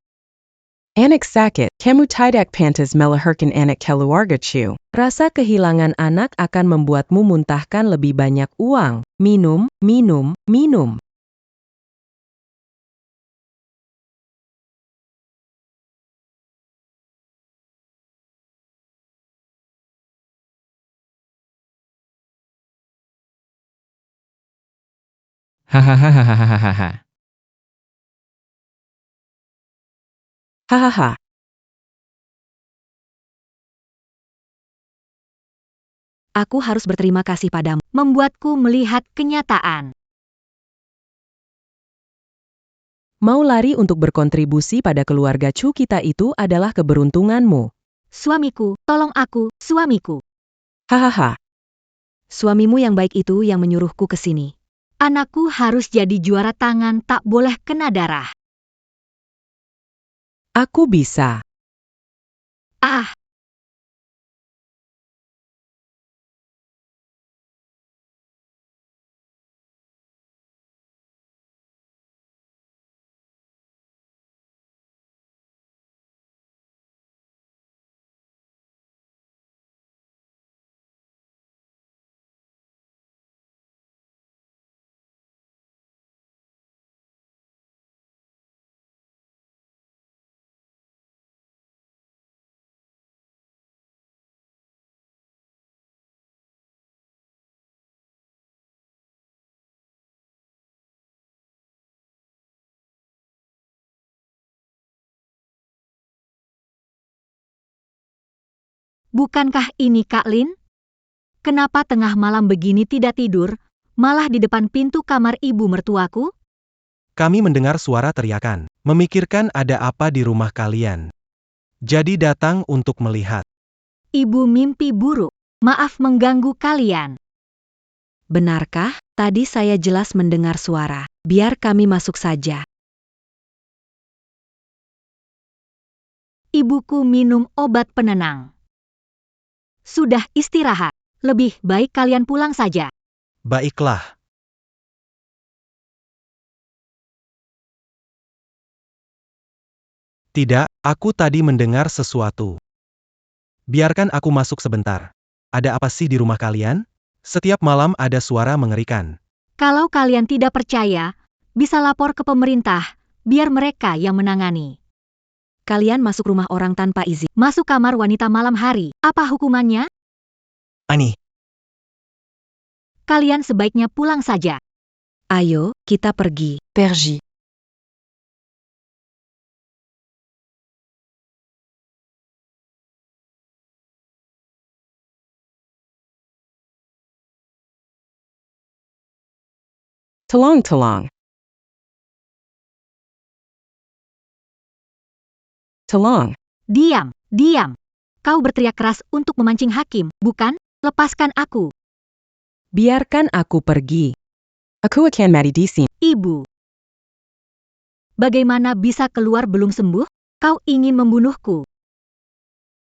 Anak sakit, kamu tidak pantas melahirkan anak keluarga cu. Rasa kehilangan anak akan membuatmu muntahkan lebih banyak uang. Minum, minum, minum. Hahaha. Hahaha. Aku harus berterima kasih padamu, membuatku melihat kenyataan. Mau lari untuk berkontribusi pada keluarga cu kita itu adalah keberuntunganmu. Suamiku, tolong aku, suamiku. Hahaha. Suamimu yang baik itu yang menyuruhku ke sini. Anakku harus jadi juara tangan, tak boleh kena darah. Aku bisa. Bukankah ini Kak Lin? Kenapa tengah malam begini tidak tidur, malah di depan pintu kamar ibu mertuaku? Kami mendengar suara teriakan. Memikirkan ada apa di rumah kalian. Jadi datang untuk melihat. Ibu mimpi buruk. Maaf mengganggu kalian. Benarkah? Tadi saya jelas mendengar suara. Biar kami masuk saja. Ibuku minum obat penenang. Sudah istirahat. Lebih baik kalian pulang saja. Baiklah. Tidak, aku tadi mendengar sesuatu. Biarkan aku masuk sebentar. Ada apa sih di rumah kalian? Setiap malam ada suara mengerikan. Kalau kalian tidak percaya, bisa lapor ke pemerintah, biar mereka yang menangani. Kalian masuk rumah orang tanpa izin. Masuk kamar wanita malam hari. Apa hukumannya? Ani, Kalian sebaiknya pulang saja. Ayo, kita pergi. Pergi. Tolong, tolong. Tolong. Diam, diam. Kau berteriak keras untuk memancing hakim, bukan? Lepaskan aku. Biarkan aku pergi. Aku akan mati di sini. Ibu. Bagaimana bisa keluar belum sembuh? Kau ingin membunuhku.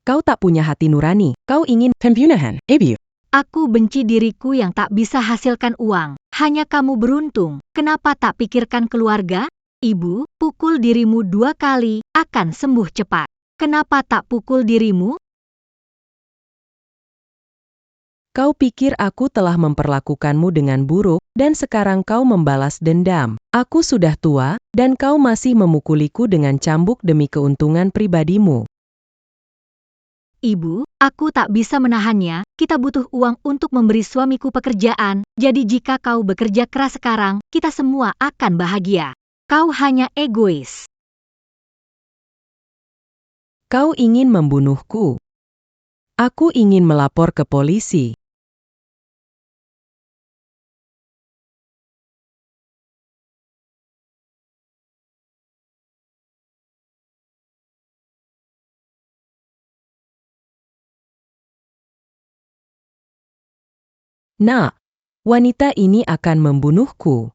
Kau tak punya hati nurani. Kau ingin pembunuhan. Ibu. Aku benci diriku yang tak bisa hasilkan uang. Hanya kamu beruntung. Kenapa tak pikirkan keluarga? Ibu, pukul dirimu 2 kali, akan sembuh cepat. Kenapa tak pukul dirimu? Kau pikir aku telah memperlakukanmu dengan buruk, dan sekarang kau membalas dendam. Aku sudah tua, dan kau masih memukuliku dengan cambuk demi keuntungan pribadimu. Ibu, aku tak bisa menahannya. Kita butuh uang untuk memberi suamiku pekerjaan. Jadi jika kau bekerja keras sekarang, kita semua akan bahagia. Kau hanya egois. Kau ingin membunuhku. Aku ingin melapor ke polisi. Nak, wanita ini akan membunuhku.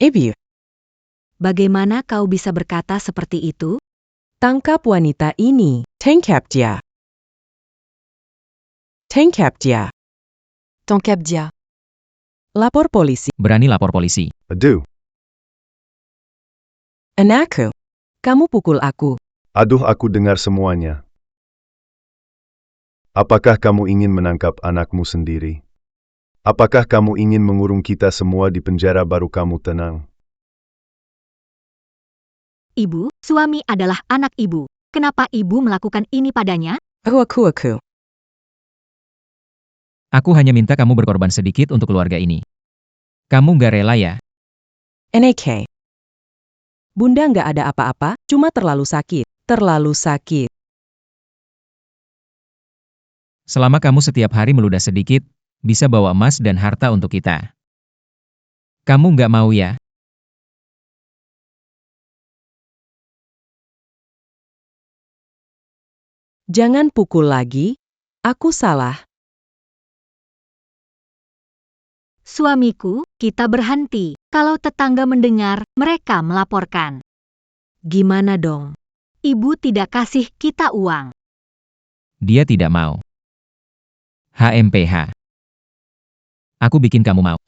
Ibu, Bagaimana kau bisa berkata seperti itu? tangkap wanita ini. Tangkap dia. Tangkap dia. Tangkap dia. Lapor polisi. Berani lapor polisi. Aduh, Anakku, kamu pukul aku. aduh aku dengar semuanya. Apakah kamu ingin menangkap anakmu sendiri? Apakah kamu ingin mengurung kita semua di penjara baru kamu tenang? Ibu, suami adalah anak ibu. Kenapa ibu melakukan ini padanya? Aku. Aku hanya minta kamu berkorban sedikit untuk keluarga ini. Kamu nggak rela ya? NK. Bunda nggak ada apa-apa, cuma terlalu sakit. Terlalu sakit. Selama kamu setiap hari meludah sedikit, bisa bawa emas dan harta untuk kita. Kamu nggak mau ya? Jangan pukul lagi. Aku salah. Suamiku, kita berhenti. Kalau tetangga mendengar, mereka melaporkan. Gimana dong? Ibu tidak kasih kita uang. Dia tidak mau. HMPH. Aku bikin kamu mau.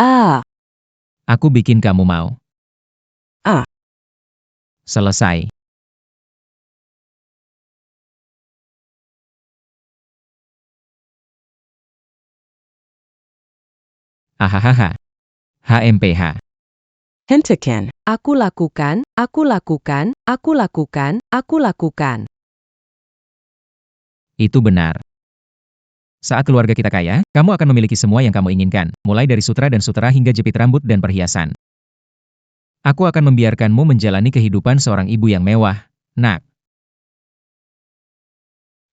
Aku bikin kamu mau. Ah. Selesai. Ahahaha. HMPH. Hentikan. Aku lakukan. Itu benar. Saat keluarga kita kaya, kamu akan memiliki semua yang kamu inginkan, mulai dari sutra dan sutera hingga jepit rambut dan perhiasan. Aku akan membiarkanmu menjalani kehidupan seorang ibu yang mewah, nak.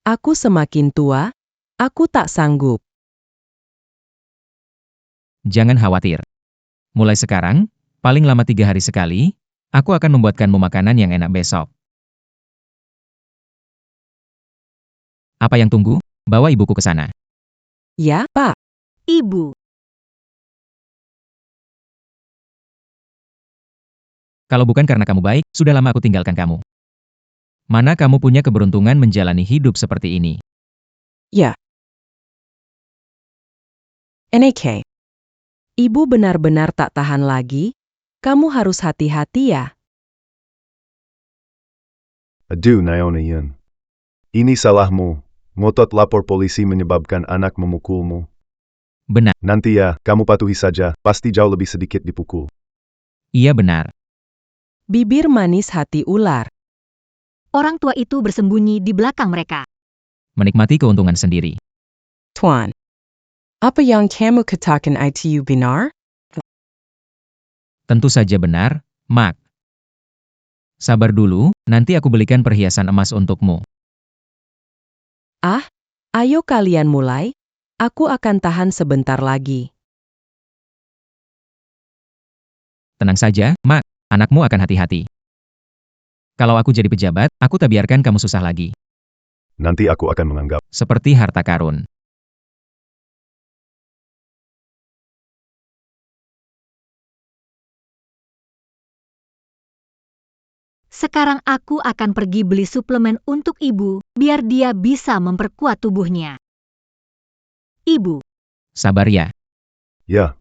Aku semakin tua. Aku tak sanggup. Jangan khawatir. Mulai sekarang, paling lama 3 hari sekali, aku akan membuatkanmu makanan yang enak besok. Apa yang tunggu? Bawa ibuku ke sana. Ya, Pak. Ibu, Kalau bukan karena kamu baik, sudah lama aku tinggalkan kamu. Mana kamu punya keberuntungan menjalani hidup seperti ini? Ya. NK. Ibu benar-benar tak tahan lagi. Kamu harus hati-hati ya. Aduh Naomi Yun. Ini salahmu. Ngotot lapor polisi menyebabkan anak memukulmu. Benar. Nanti ya, kamu patuhi saja, pasti jauh lebih sedikit dipukul. Iya benar. Bibir manis hati ular. orang tua itu bersembunyi di belakang mereka. Menikmati keuntungan sendiri. Tuan. Apa yang kamu katakan itu benar? Tentu saja benar, Mak. Sabar dulu, nanti aku belikan perhiasan emas untukmu. Ayo kalian mulai. Aku akan tahan sebentar lagi. Tenang saja, Mak. Anakmu akan hati-hati. Kalau aku jadi pejabat, aku tak biarkan kamu susah lagi. Nanti aku akan menganggap. Seperti harta karun. Sekarang aku akan pergi beli suplemen untuk ibu, biar dia bisa memperkuat tubuhnya. Ibu, Sabar ya. Ya,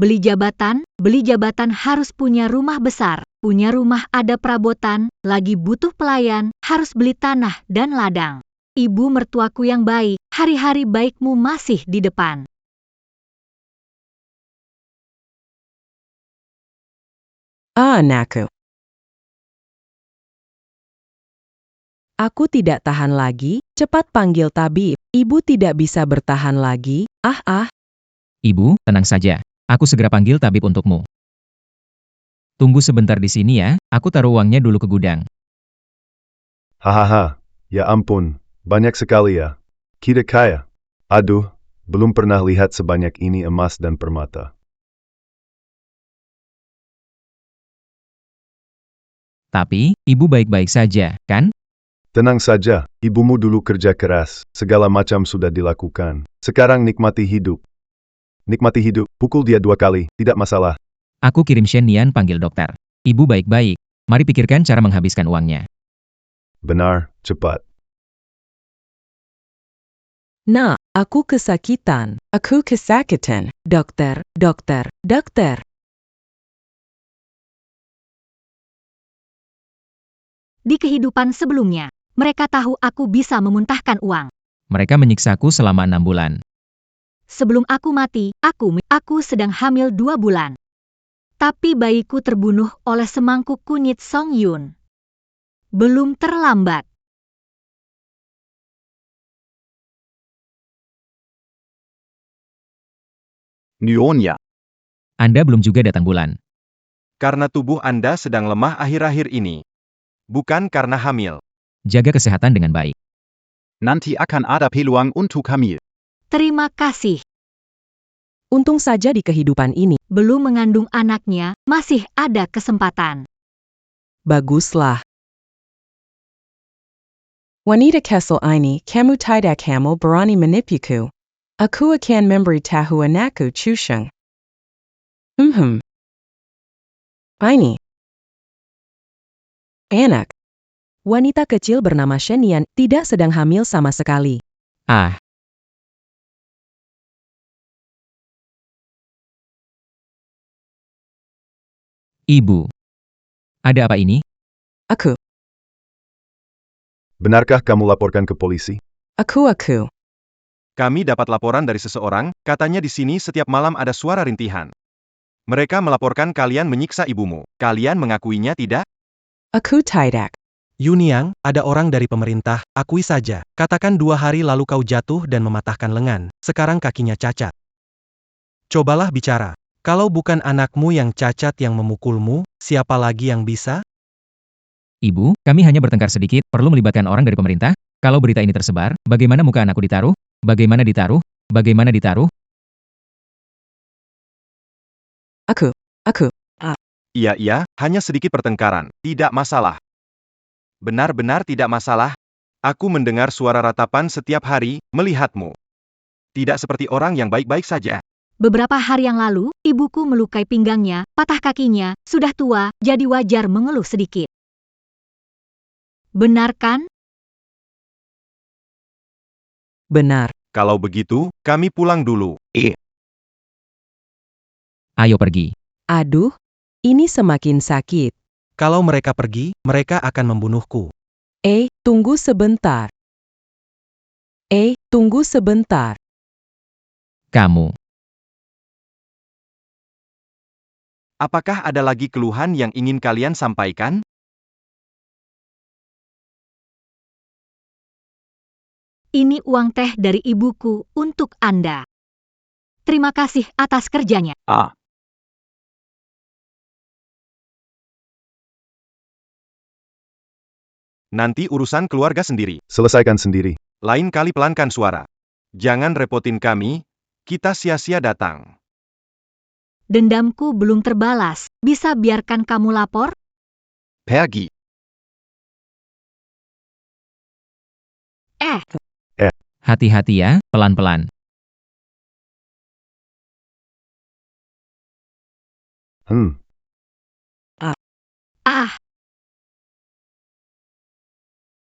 beli jabatan harus punya rumah besar, punya rumah ada perabotan, lagi butuh pelayan, harus beli tanah dan ladang. Ibu mertuaku yang baik, hari-hari baikmu masih di depan. Anakku. Aku tidak tahan lagi, cepat panggil tabib. Ibu tidak bisa bertahan lagi. Ibu, tenang saja. Aku segera panggil tabib untukmu. Tunggu sebentar di sini ya, aku taruh uangnya dulu ke gudang. Hahaha, ya ampun, banyak sekali ya. Kita kaya. Aduh, belum pernah lihat sebanyak ini emas dan permata. Tapi, ibu baik-baik saja, kan? Tenang saja, ibumu dulu kerja keras, segala macam sudah dilakukan. Sekarang nikmati hidup. Nikmati hidup, pukul dia 2 kali, tidak masalah. Aku kirim Shen Nian panggil dokter. Ibu baik-baik, mari pikirkan cara menghabiskan uangnya. Benar, cepat. Nak, aku kesakitan. Aku kesakitan. Dokter. Di kehidupan sebelumnya, mereka tahu aku bisa memuntahkan uang. Mereka menyiksaku selama 6 bulan. Sebelum aku mati, aku sedang hamil 2 bulan. Tapi bayiku terbunuh oleh semangkuk kunyit Song Yun. Belum terlambat. Nyonya, Anda belum juga datang bulan. Karena tubuh Anda sedang lemah akhir-akhir ini. Bukan karena hamil. Jaga kesehatan dengan baik. nanti akan ada peluang untuk hamil. Terima kasih. Untung saja di kehidupan ini. Belum mengandung anaknya, masih ada kesempatan. Baguslah. Wanita kesel ini, kamu tidak kamu berani menipuku. Aku akan memberitahu anakku Chusheng. Ini. Anak. Wanita kecil bernama Shen Nian tidak sedang hamil sama sekali. Ah, Ibu. Ada apa ini? Aku. Benarkah kamu laporkan ke polisi? Aku. Kami dapat laporan dari seseorang, katanya di sini setiap malam ada suara rintihan. Mereka melaporkan kalian menyiksa ibumu. Kalian mengakuinya tidak? Aku tidak. Yuniang, ada orang dari pemerintah, akui saja. Katakan 2 hari lalu kau jatuh dan mematahkan lengan. Sekarang kakinya cacat. Cobalah bicara. Kalau bukan anakmu yang cacat yang memukulmu, siapa lagi yang bisa? Ibu, kami hanya bertengkar sedikit, perlu melibatkan orang dari pemerintah? Kalau berita ini tersebar, bagaimana muka anakku ditaruh? Bagaimana ditaruh? Bagaimana ditaruh? Aku. Iya, hanya sedikit pertengkaran. Tidak masalah. Benar-benar tidak masalah. Aku mendengar suara ratapan setiap hari, melihatmu. Tidak seperti orang yang baik-baik saja. Beberapa hari yang lalu, ibuku melukai pinggangnya, patah kakinya, sudah tua, jadi wajar mengeluh sedikit. Benar kan? Benar. Kalau begitu, kami pulang dulu. Ayo pergi. Aduh, ini semakin sakit. Kalau mereka pergi, mereka akan membunuhku. Tunggu sebentar. Tunggu sebentar. Kamu. Apakah ada lagi keluhan yang ingin kalian sampaikan? Ini uang teh dari ibuku untuk Anda. Terima kasih atas kerjanya. Nanti urusan keluarga sendiri. Selesaikan sendiri. Lain kali pelankan suara. Jangan repotin kami, kita sia-sia datang. Dendamku belum terbalas. Bisa biarkan kamu lapor? Pergi. Hati-hati ya, pelan-pelan.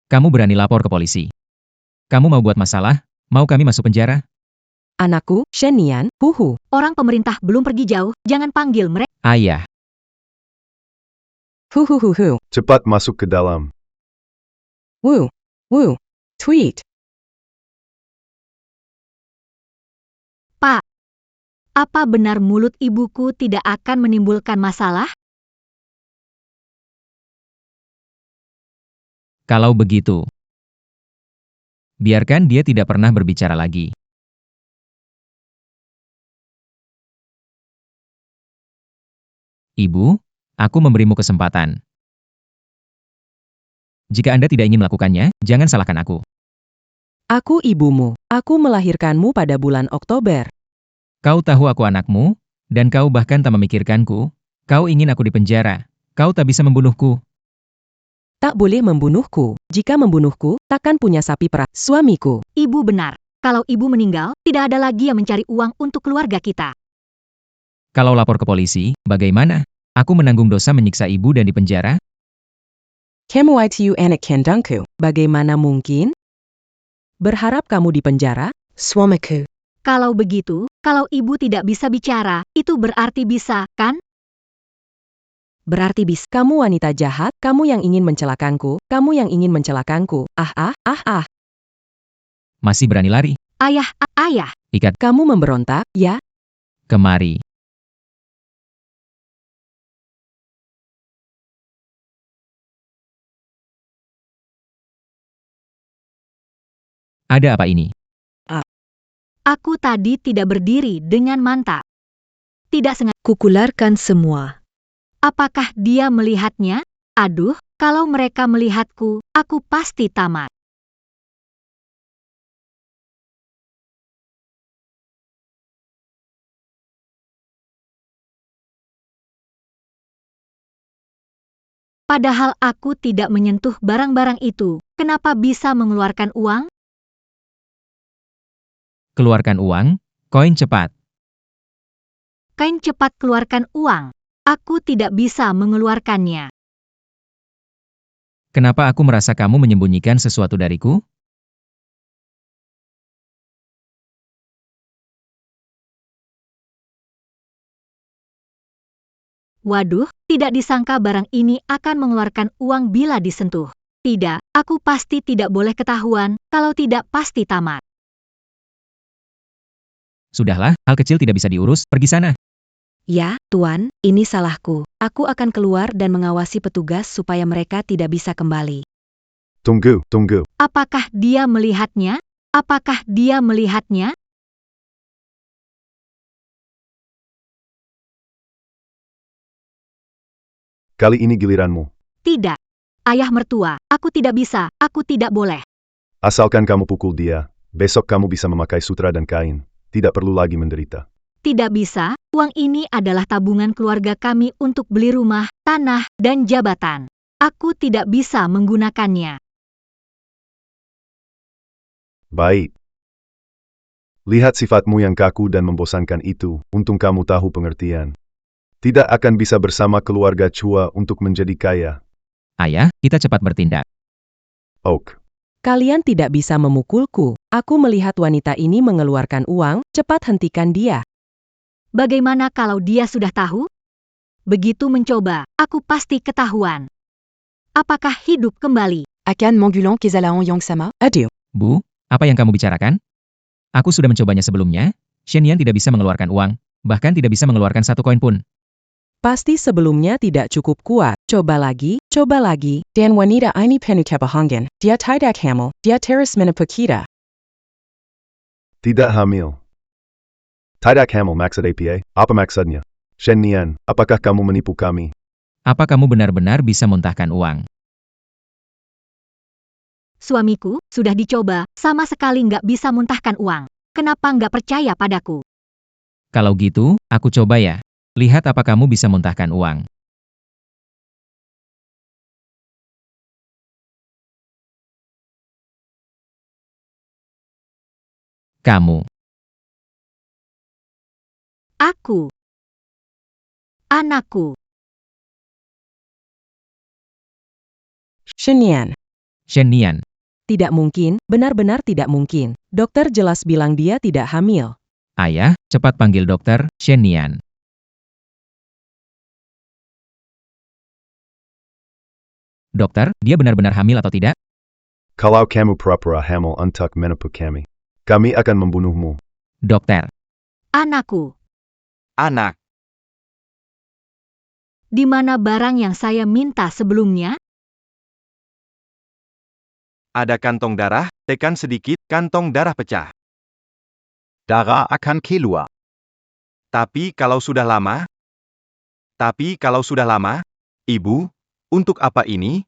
Kamu berani lapor ke polisi. Kamu mau buat masalah? Mau kami masuk penjara? Anakku, Shenian, huhu. Orang pemerintah belum pergi jauh, jangan panggil mereka. Ayah, Huhuhuhu. Cepat masuk ke dalam. Woo. Woo. Tweet. Pak, apa benar mulut ibuku tidak akan menimbulkan masalah? kalau begitu, biarkan dia tidak pernah berbicara lagi. Ibu, aku memberimu kesempatan. Jika Anda tidak ingin melakukannya, jangan salahkan aku. Aku ibumu. Aku melahirkanmu pada bulan Oktober. Kau tahu aku anakmu, dan kau bahkan tak memikirkanku. Kau ingin aku dipenjara. Kau tak bisa membunuhku. Tak boleh membunuhku. Jika membunuhku, takkan punya sapi perah. Suamiku. Ibu benar. Kalau ibu meninggal, tidak ada lagi yang mencari uang untuk keluarga kita. Kalau lapor ke polisi, bagaimana? Aku menanggung dosa menyiksa ibu dan dipenjara? Kamu itu anak kandungku. Bagaimana mungkin? Berharap kamu dipenjara? Suamiku. Kalau begitu, kalau ibu tidak bisa bicara, itu berarti bisa, kan? Berarti bis. Kamu wanita jahat, kamu yang ingin mencelakanku, kamu yang ingin mencelakanku. Masih berani lari? Ayah, ayah. Ikat Kamu memberontak, ya? kemari. Ada apa ini? Aku tadi tidak berdiri dengan mantap. Tidak sengaja. Kukularkan semua. Apakah dia melihatnya? Aduh, kalau mereka melihatku, aku pasti tamat. Padahal aku tidak menyentuh barang-barang itu. Kenapa bisa mengeluarkan uang? Keluarkan uang, koin cepat. Kain cepat keluarkan uang. Aku tidak bisa mengeluarkannya. Kenapa aku merasa kamu menyembunyikan sesuatu dariku? Waduh, tidak disangka barang ini akan mengeluarkan uang bila disentuh. Tidak, aku pasti tidak boleh ketahuan, kalau tidak pasti tamat. Sudahlah, hal kecil tidak bisa diurus, pergi sana. Ya, Tuan, ini salahku. Aku akan keluar dan mengawasi petugas supaya mereka tidak bisa kembali. Tunggu, tunggu. Apakah dia melihatnya? Apakah dia melihatnya? Kali ini giliranmu. Tidak. Ayah mertua, aku tidak bisa, aku tidak boleh. Asalkan kamu pukul dia, besok kamu bisa memakai sutra dan kain. Tidak perlu lagi menderita. Tidak bisa, uang ini adalah tabungan keluarga kami untuk beli rumah, tanah, dan jabatan. Aku tidak bisa menggunakannya. Baik. Lihat sifatmu yang kaku dan membosankan itu, untung kamu tahu pengertian. Tidak akan bisa bersama keluarga Chua untuk menjadi kaya. Ayah, kita cepat bertindak. Oak. Kalian tidak bisa memukulku. Aku melihat wanita ini mengeluarkan uang, cepat hentikan dia. Bagaimana kalau dia sudah tahu? Begitu mencoba, aku pasti ketahuan. Apakah hidup kembali? Akan Mangulan Kezalaon Yongsama? Aduh. Bu, apa yang kamu bicarakan? Aku sudah mencobanya sebelumnya. Shenian tidak bisa mengeluarkan uang, bahkan tidak bisa mengeluarkan satu koin pun. Pasti sebelumnya tidak cukup kuat. Coba lagi, coba lagi. Dan wanita ini penuh kebahangan. Dia tidak hamil, dia terus menipu kita. Tidak hamil. Tidak hamil maksud APA? Apa maksudnya? Shenian, apakah kamu menipu kami? Apa kamu benar-benar bisa muntahkan uang? Suamiku, sudah dicoba, sama sekali nggak bisa muntahkan uang. Kenapa nggak percaya padaku? Kalau gitu, aku coba ya. Lihat apa kamu bisa muntahkan uang. Kamu. Aku. Anakku. Shenian. Shenian. Tidak mungkin, benar-benar tidak mungkin. Dokter jelas bilang dia tidak hamil. Ayah, cepat panggil dokter, Shen Nian. Dokter, dia benar-benar hamil atau tidak? Kalau kamu pura-pura hamil untuk menipu kami akan membunuhmu. Dokter, Anakku, Anak. di mana barang yang saya minta sebelumnya? Ada kantong darah, tekan sedikit, kantong darah pecah. Darah akan keluar. Tapi kalau sudah lama, Ibu, untuk apa ini?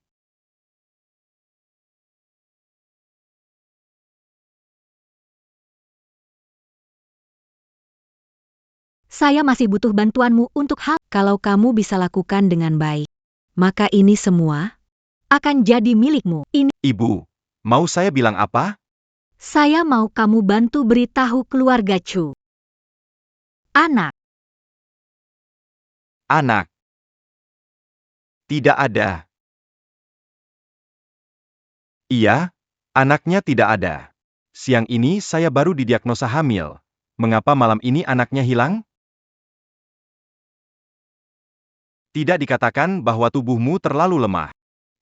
Saya masih butuh bantuanmu untuk hal Kalau kamu bisa lakukan dengan baik, maka ini semua akan jadi milikmu. Ini Ibu, mau saya bilang apa? saya mau kamu bantu beritahu keluarga Chu. Anak, Anak. Tidak ada. Iya, anaknya tidak ada. Siang ini saya baru didiagnosa hamil. Mengapa malam ini anaknya hilang? Tidak dikatakan bahwa tubuhmu terlalu lemah.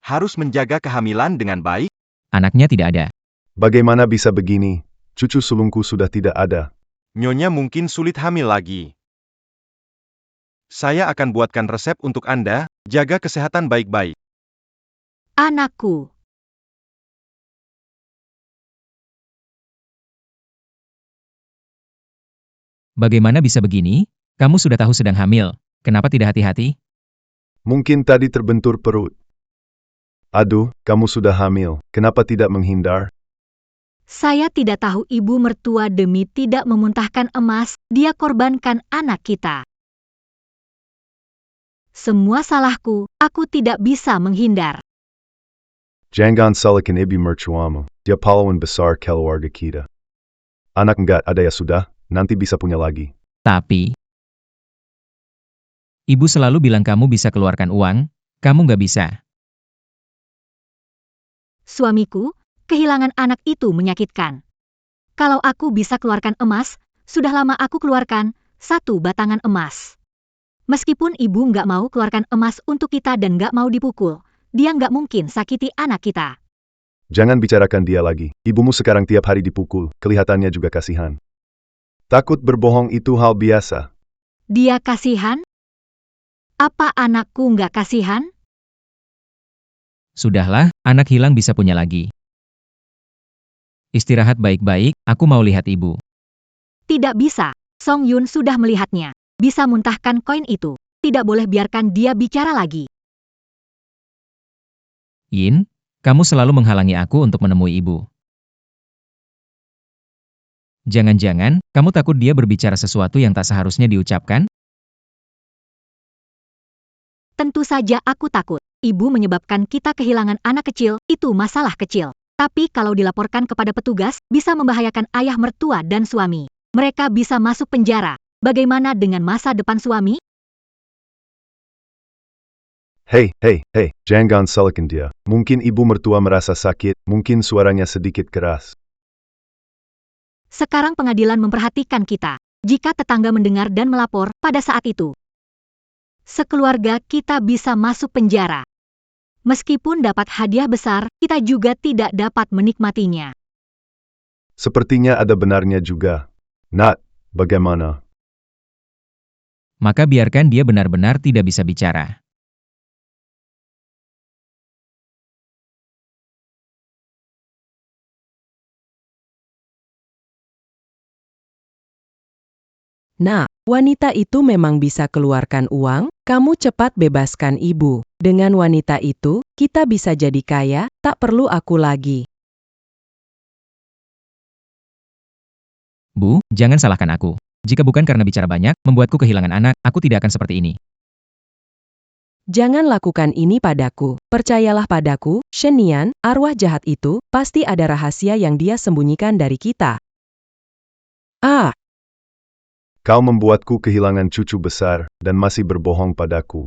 Harus menjaga kehamilan dengan baik. anaknya tidak ada. Bagaimana bisa begini? Cucu sulungku sudah tidak ada. Nyonya mungkin sulit hamil lagi. Saya akan buatkan resep untuk Anda, jaga kesehatan baik-baik. anakku, Bagaimana bisa begini? Kamu sudah tahu sedang hamil. Kenapa tidak hati-hati? Mungkin tadi terbentur perut. Aduh, kamu sudah hamil. Kenapa tidak menghindar? saya tidak tahu ibu mertua demi tidak memuntahkan emas, dia korbankan anak kita. Semua salahku, aku tidak bisa menghindar. Jangan salahkan ibu mertuamu. Dia pahlawan besar keluarga kita. Anak enggak ada ya sudah, nanti bisa punya lagi. Tapi, ibu selalu bilang kamu bisa keluarkan uang, kamu nggak bisa. Suamiku, kehilangan anak itu menyakitkan. Kalau aku bisa keluarkan emas, sudah lama aku keluarkan 1 batangan emas. Meskipun ibu nggak mau keluarkan emas untuk kita dan nggak mau dipukul, dia nggak mungkin sakiti anak kita. Jangan bicarakan dia lagi. Ibumu sekarang tiap hari dipukul, kelihatannya juga kasihan. Takut berbohong itu hal biasa. Dia kasihan? Apa anakku nggak kasihan? Sudahlah, anak hilang bisa punya lagi. Istirahat baik-baik, aku mau lihat ibu. Tidak bisa. Song Yun sudah melihatnya. Bisa muntahkan koin itu. Tidak boleh biarkan dia bicara lagi. Yin, kamu selalu menghalangi aku untuk menemui ibu. Jangan-jangan, kamu takut dia berbicara sesuatu yang tak seharusnya diucapkan? Tentu saja aku takut. Ibu menyebabkan kita kehilangan anak kecil, itu masalah kecil. Tapi kalau dilaporkan kepada petugas, bisa membahayakan ayah mertua dan suami. Mereka bisa masuk penjara. Bagaimana dengan masa depan suami? Hei, jangan salahkan dia. Mungkin ibu mertua merasa sakit, mungkin suaranya sedikit keras. Sekarang pengadilan memperhatikan kita. Jika tetangga mendengar dan melapor pada saat itu, sekeluarga kita bisa masuk penjara. Meskipun dapat hadiah besar, kita juga tidak dapat menikmatinya. Sepertinya ada benarnya juga. Nat, bagaimana? Maka biarkan dia benar-benar tidak bisa bicara. Nah, wanita itu memang bisa keluarkan uang, kamu cepat bebaskan ibu. Dengan wanita itu, kita bisa jadi kaya, tak perlu aku lagi. Bu, jangan salahkan aku. Jika bukan karena bicara banyak, membuatku kehilangan anak, aku tidak akan seperti ini. Jangan lakukan ini padaku. Percayalah padaku, Shen Nian, arwah jahat itu, pasti ada rahasia yang dia sembunyikan dari kita. Ah, Kau membuatku kehilangan cucu besar, dan masih berbohong padaku.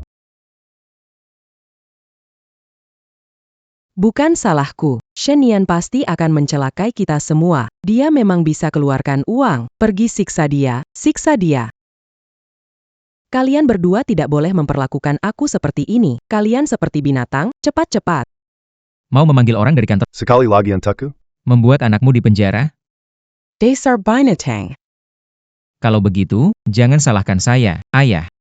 bukan salahku. Shen Yan pasti akan mencelakai kita semua. Dia memang bisa keluarkan uang. Pergi siksa dia, siksa dia. Kalian berdua tidak boleh memperlakukan aku seperti ini. Kalian seperti binatang, cepat-cepat. Mau memanggil orang dari kantor, Sekali lagi Antaku? membuat anakmu di penjara? Dasar binatang. Kalau begitu, jangan salahkan saya, ayah.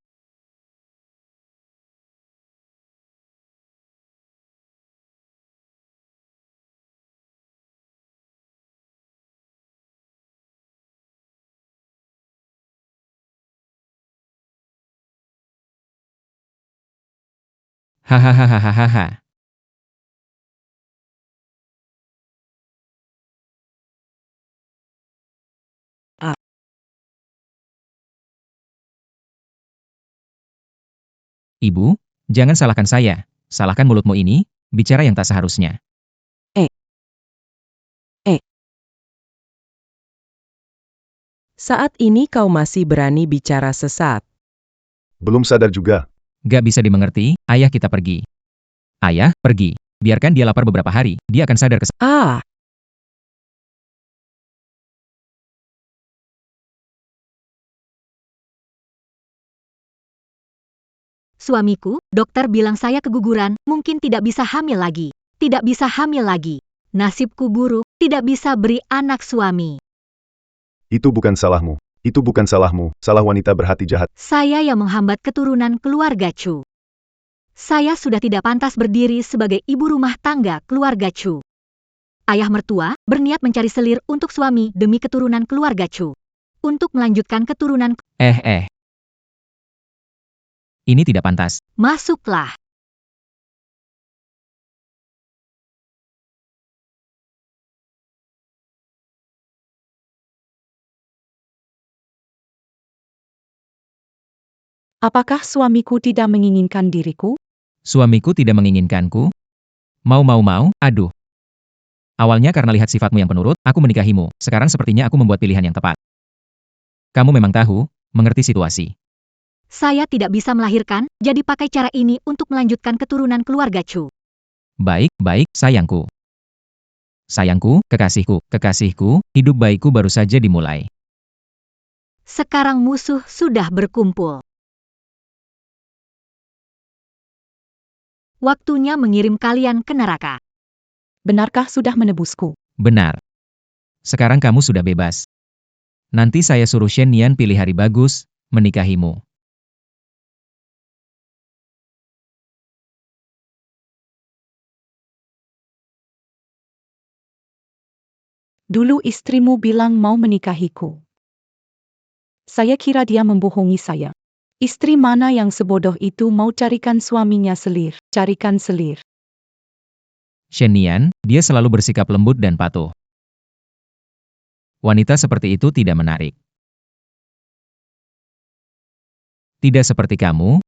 Hahaha. Ibu, jangan salahkan saya. Salahkan mulutmu ini, bicara yang tak seharusnya. Saat ini kau masih berani bicara sesat. Belum sadar juga. Gak bisa dimengerti, ayah kita pergi. Ayah, pergi. Biarkan dia lapar beberapa hari, dia akan sadar Ah, Suamiku, dokter bilang saya keguguran, mungkin tidak bisa hamil lagi. Tidak bisa hamil lagi. Nasibku buruk, tidak bisa beri anak suami. Itu bukan salahmu. Itu bukan salahmu. Salah wanita berhati jahat. Saya yang menghambat keturunan keluarga Chu. Saya sudah tidak pantas berdiri sebagai ibu rumah tangga keluarga Chu. Ayah mertua berniat mencari selir untuk suami demi keturunan keluarga Chu. Untuk melanjutkan keturunan, Ini tidak pantas. masuklah. Apakah suamiku tidak menginginkan diriku? Suamiku tidak menginginkanku. Mau, aduh. Awalnya karena lihat sifatmu yang penurut, aku menikahimu. Sekarang sepertinya aku membuat pilihan yang tepat. Kamu memang tahu, mengerti situasi. Saya tidak bisa melahirkan, jadi pakai cara ini untuk melanjutkan keturunan keluarga Chu. Baik, sayangku. Sayangku, kekasihku, hidup baikku baru saja dimulai. Sekarang musuh sudah berkumpul. Waktunya mengirim kalian ke neraka. Benarkah sudah menebusku? Benar. Sekarang kamu sudah bebas. Nanti saya suruh Shen Yan pilih hari bagus, menikahimu. Dulu istrimu bilang mau menikahiku. Saya kira dia membohongi saya. Istri mana yang sebodoh itu mau carikan suaminya selir, carikan selir. Shen Yan, dia selalu bersikap lembut dan patuh. Wanita seperti itu tidak menarik. Tidak seperti kamu.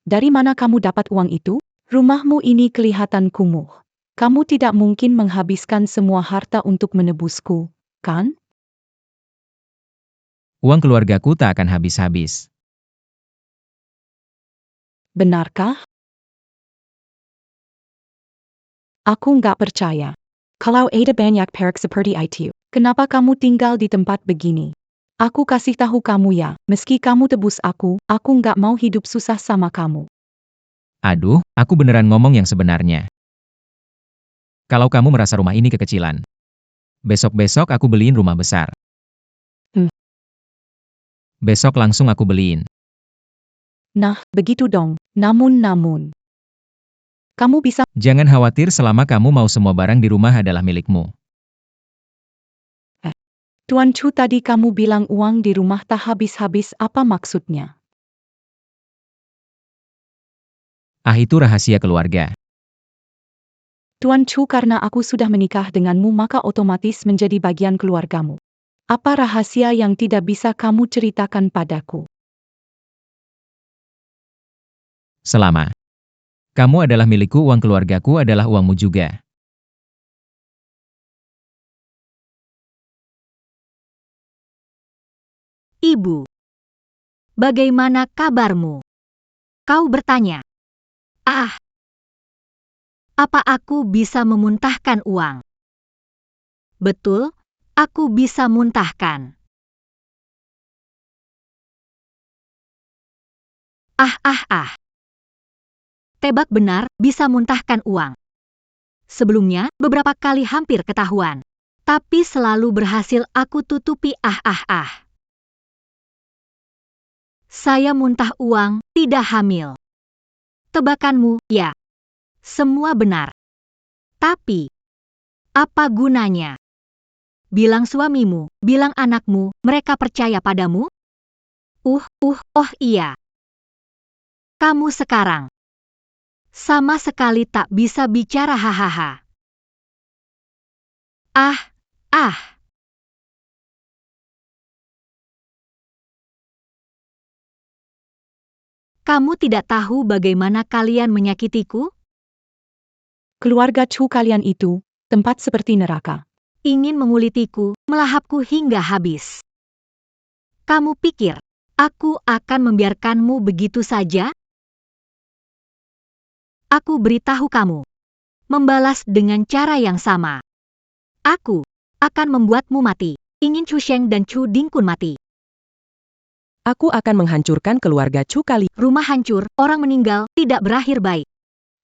Dari mana kamu dapat uang itu? Rumahmu ini kelihatan kumuh. Kamu tidak mungkin menghabiskan semua harta untuk menebusku, kan? Uang keluargaku tak akan habis-habis. Benarkah? Aku nggak percaya. Kalau ada banyak perak seperti itu, kenapa kamu tinggal di tempat begini? Aku kasih tahu kamu ya, meski kamu tebus aku nggak mau hidup susah sama kamu. Aduh, aku beneran ngomong yang sebenarnya. Kalau kamu merasa rumah ini kekecilan, besok-besok aku beliin rumah besar. Besok langsung aku beliin. Nah, begitu dong. Namun. Kamu bisa Jangan khawatir selama kamu mau semua barang di rumah adalah milikmu. Tuan Chu tadi kamu bilang uang di rumah tak habis-habis, apa maksudnya? Itu rahasia keluarga. Tuan Chu, karena aku sudah menikah denganmu maka otomatis menjadi bagian keluargamu. Apa rahasia yang tidak bisa kamu ceritakan padaku? Selama kamu adalah milikku, uang keluargaku adalah uangmu juga. Ibu, bagaimana kabarmu? Kau bertanya. Ah, apa aku bisa memuntahkan uang? Betul, aku bisa muntahkan. Ah. Tebak benar, bisa muntahkan uang. Sebelumnya, beberapa kali hampir ketahuan. Tapi selalu berhasil aku tutupi ah. Saya muntah uang, tidak hamil. Tebakanmu, ya. Semua benar. Tapi, apa gunanya? Bilang suamimu, bilang anakmu, mereka percaya padamu? Oh iya. Kamu sekarang sama sekali tak bisa bicara hahaha. Ah. Kamu tidak tahu bagaimana kalian menyakitiku? Keluarga cu kalian itu, tempat seperti neraka. Ingin mengulitiku, melahapku hingga habis. Kamu pikir, aku akan membiarkanmu begitu saja? Aku beritahu kamu. Membalas dengan cara yang sama. Aku akan membuatmu mati. Ingin Chu Sheng dan Chu Dingkun mati. Aku akan menghancurkan keluarga Chu kali. Rumah hancur, orang meninggal, tidak berakhir baik.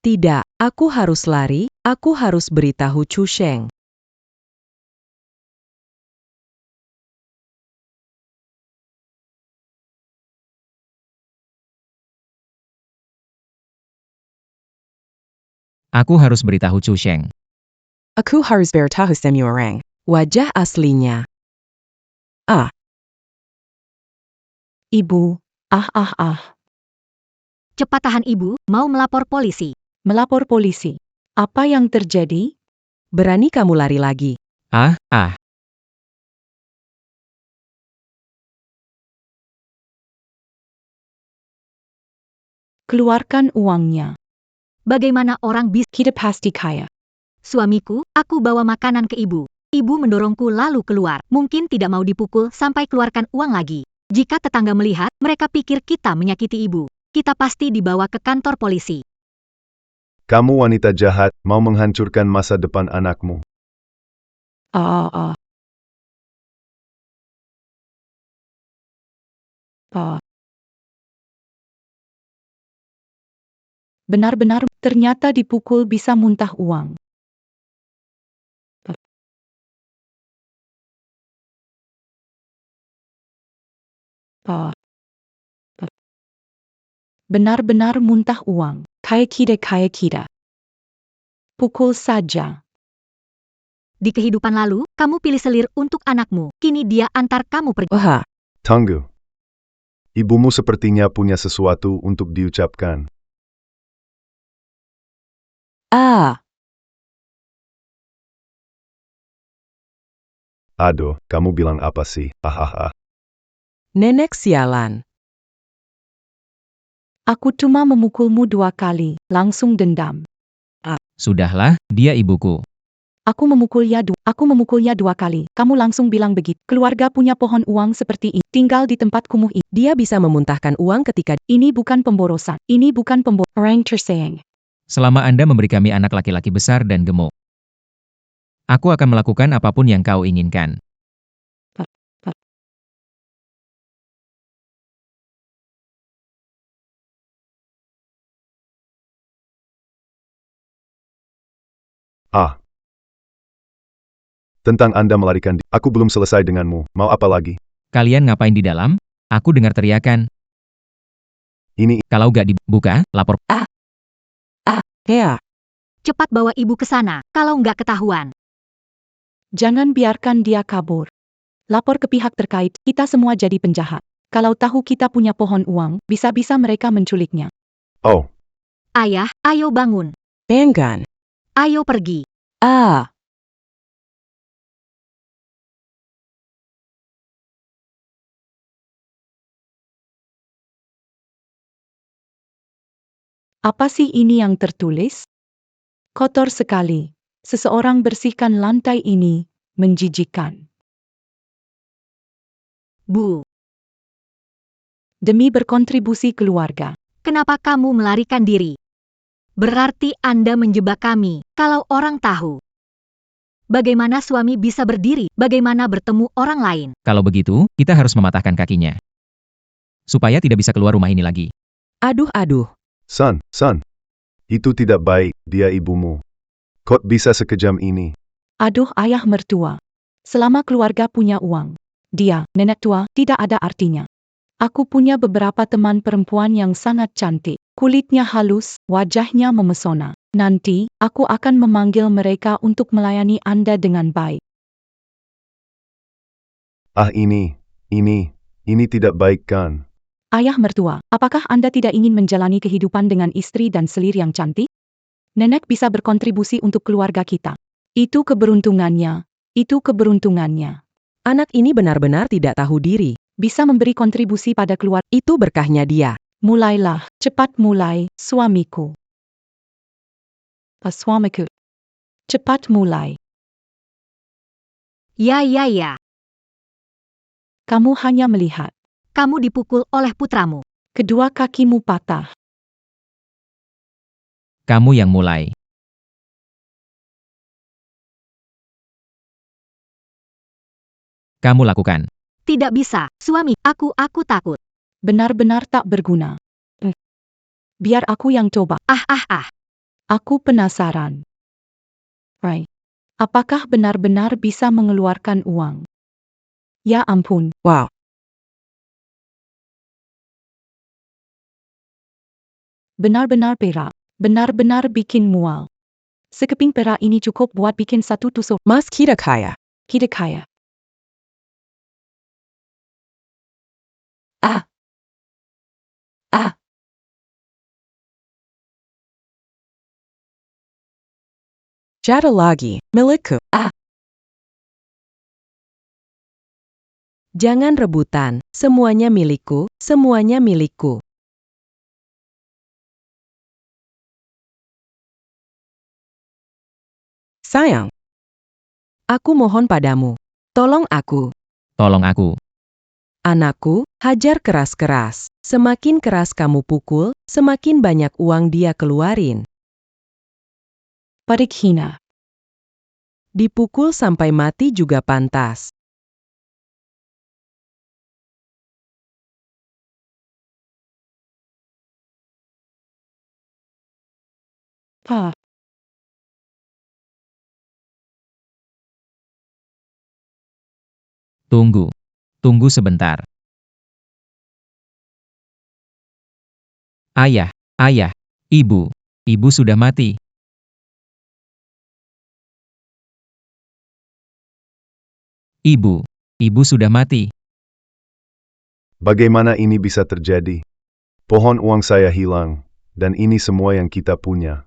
Tidak, aku harus lari, aku harus beritahu Chu Sheng. Aku harus beritahu Chu Sheng. Aku harus beritahu semua orang. Wajah aslinya. Ibu, ah. Cepat tahan ibu, mau melapor polisi. Melapor polisi. Apa yang terjadi? Berani kamu lari lagi. Ah. Keluarkan uangnya. Bagaimana orang bisa? Kita pasti kaya. Suamiku, aku bawa makanan ke ibu. Ibu mendorongku lalu keluar. Mungkin tidak mau dipukul sampai keluarkan uang lagi. Jika tetangga melihat, mereka pikir kita menyakiti ibu. Kita pasti dibawa ke kantor polisi. Kamu wanita jahat, mau menghancurkan masa depan anakmu. Ah. Benar-benar, ternyata dipukul bisa muntah uang. Benar-benar muntah uang. Kaya kita. Pukul saja. Di kehidupan lalu, kamu pilih selir untuk anakmu. Kini dia antar kamu pergi. Wah, Tunggu. Ibumu sepertinya punya sesuatu untuk diucapkan. Aduh, kamu bilang apa sih? Ah. nenek sialan. Aku cuma memukulmu 2 kali, langsung dendam. Sudahlah, dia ibuku. Aku memukulnya 2 kali. Kamu langsung bilang begitu. Keluarga punya pohon uang seperti ini. Tinggal di tempat kumuh ini. Dia bisa memuntahkan uang ketika Ini bukan pemborosan. Ini bukan pemborosan. Orang tersayang. Selama Anda memberi kami anak laki-laki besar dan gemuk, aku akan melakukan apapun yang kau inginkan. Tentang Anda melarikan diri. Aku belum selesai denganmu. Mau apa lagi? Kalian ngapain di dalam? Aku dengar teriakan. Ini Kalau gak dibuka, lapor. ya. Cepat bawa ibu ke sana, kalau nggak ketahuan. Jangan biarkan dia kabur. Lapor ke pihak terkait, kita semua jadi penjahat. Kalau tahu kita punya pohon uang, bisa-bisa mereka menculiknya. Oh, Ayah, ayo bangun. Enggan. Ayo pergi. Apa sih ini yang tertulis? Kotor sekali. Seseorang bersihkan lantai ini, menjijikkan. Bu, Demi berkontribusi keluarga. kenapa kamu melarikan diri? Berarti Anda menjebak kami. Kalau orang tahu, bagaimana suami bisa berdiri, bagaimana bertemu orang lain? Kalau begitu, kita harus mematahkan kakinya. Supaya tidak bisa keluar rumah ini lagi. Aduh. Son, itu tidak baik, dia ibumu. Kok bisa sekejam ini? Aduh ayah mertua. Selama keluarga punya uang, dia, nenek tua, tidak ada artinya. Aku punya beberapa teman perempuan yang sangat cantik. Kulitnya halus, wajahnya memesona. Nanti, aku akan memanggil mereka untuk melayani Anda dengan baik. Ini tidak baik kan? Ayah mertua, apakah Anda tidak ingin menjalani kehidupan dengan istri dan selir yang cantik? Nenek bisa berkontribusi untuk keluarga kita. Itu keberuntungannya. Anak ini benar-benar tidak tahu diri. Bisa memberi kontribusi pada keluarga. Itu berkahnya dia. Mulailah, cepat mulai, suamiku. Suamiku. Cepat mulai. Ya. Kamu hanya melihat. Kamu dipukul oleh putramu. Kedua kakimu patah. Kamu yang mulai. Kamu lakukan. Tidak bisa, suami, aku takut. Benar-benar tak berguna. Biar aku yang coba. Aku penasaran. Right. Apakah benar-benar bisa mengeluarkan uang? Ya ampun. Wow. Benar-benar perak. Benar-benar bikin mual. Sekeping perak ini cukup buat bikin satu tusuk. Mas kita kaya. Kita kaya. Jatuh lagi, milikku. Jangan rebutan, semuanya milikku. Sayang, aku mohon padamu, tolong aku. Tolong aku. Anakku, hajar keras-keras. Semakin keras kamu pukul, semakin banyak uang dia keluarin. Parikhina. Dipukul sampai mati juga pantas. Pa. Tunggu sebentar. Ayah, ibu sudah mati. Ibu sudah mati. Bagaimana ini bisa terjadi? Pohon uang saya hilang, dan ini semua yang kita punya.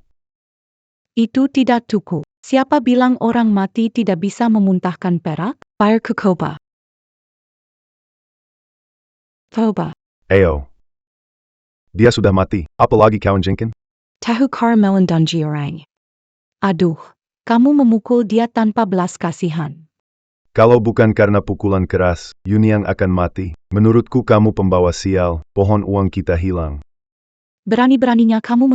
Itu tidak cukup. Siapa bilang orang mati tidak bisa memuntahkan perak? Fire Kukoba. Toba. Ayo. Dia sudah mati, apalagi kawan jengkin? Tahu karamelan dan orang. Aduh, kamu memukul dia tanpa belas kasihan. Kalau bukan karena pukulan keras, Yunyang akan mati. Menurutku kamu pembawa sial, pohon uang kita hilang. Berani-beraninya kamu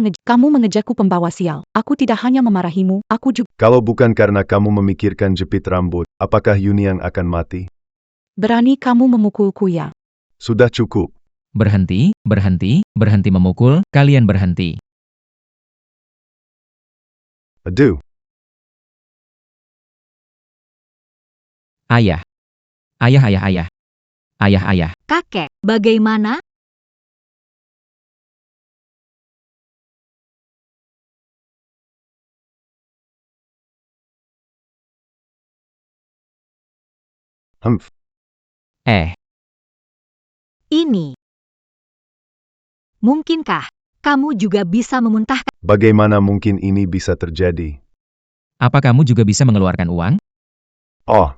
mengejakku pembawa sial. Aku tidak hanya memarahimu, aku juga. Kalau bukan karena kamu memikirkan jepit rambut, apakah Yunyang akan mati? Berani kamu memukulku ya. Sudah cukup. Berhenti memukul, kalian berhenti. Aduh. Ayah. Kakek, bagaimana? Humph. Ini. Mungkinkah kamu juga bisa memuntahkan? Bagaimana mungkin ini bisa terjadi? Apa kamu juga bisa mengeluarkan uang? Oh,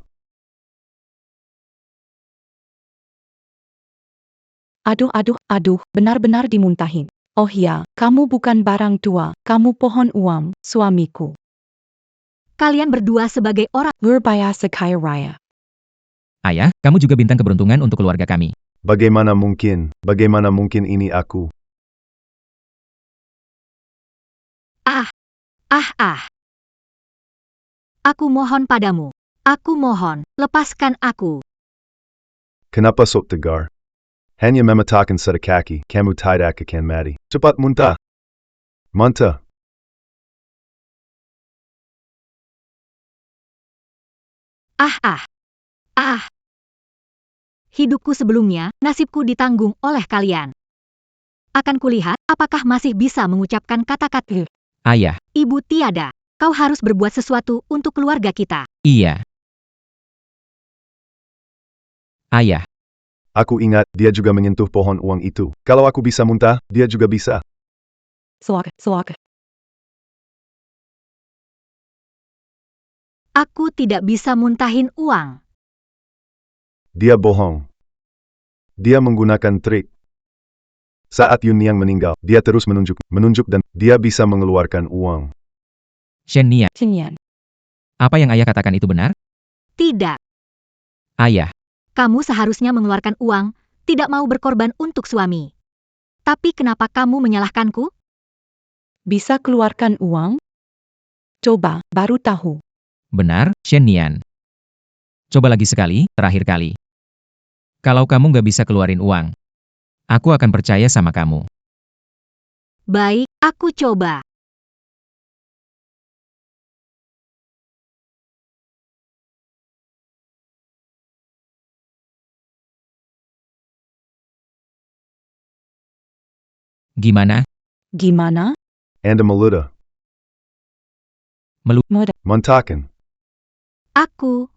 Aduh, benar-benar dimuntahin. Oh ya, kamu bukan barang tua, kamu pohon uang, suamiku. Kalian berdua sebagai orang. Lurbaya kaya raya. Ayah, kamu juga bintang keberuntungan untuk keluarga kami. bagaimana mungkin ini aku? Ah. Aku mohon padamu. Aku mohon, lepaskan aku. Kenapa sok tegar? Hanya mematakan satu kaki, kamu tidak akan mati. Cepat muntah. Muntah. Ah. Hidupku sebelumnya, nasibku ditanggung oleh kalian. Akan kulihat apakah masih bisa mengucapkan kata-kata. Ayah, Ibu tiada. Kau harus berbuat sesuatu untuk keluarga kita. iya. Ayah, Aku ingat, dia juga menyentuh pohon uang itu. Kalau aku bisa muntah, dia juga bisa. Soak. Aku tidak bisa muntahin uang. Dia bohong. Dia menggunakan trik. Saat Yun Niang meninggal, dia terus menunjuk dan dia bisa mengeluarkan uang. Shen Nian, Xinyan. apa yang ayah katakan itu benar? Tidak. Ayah, Kamu seharusnya mengeluarkan uang, tidak mau berkorban untuk suami. Tapi kenapa kamu menyalahkanku? Bisa keluarkan uang? Coba, baru tahu. benar, Shen Nian. Coba lagi sekali, terakhir kali. Kalau kamu nggak bisa keluarin uang, aku akan percaya sama kamu. Baik, aku coba. Gimana? Gimana? Anda meludah. Mudah. Muntakan. Aku.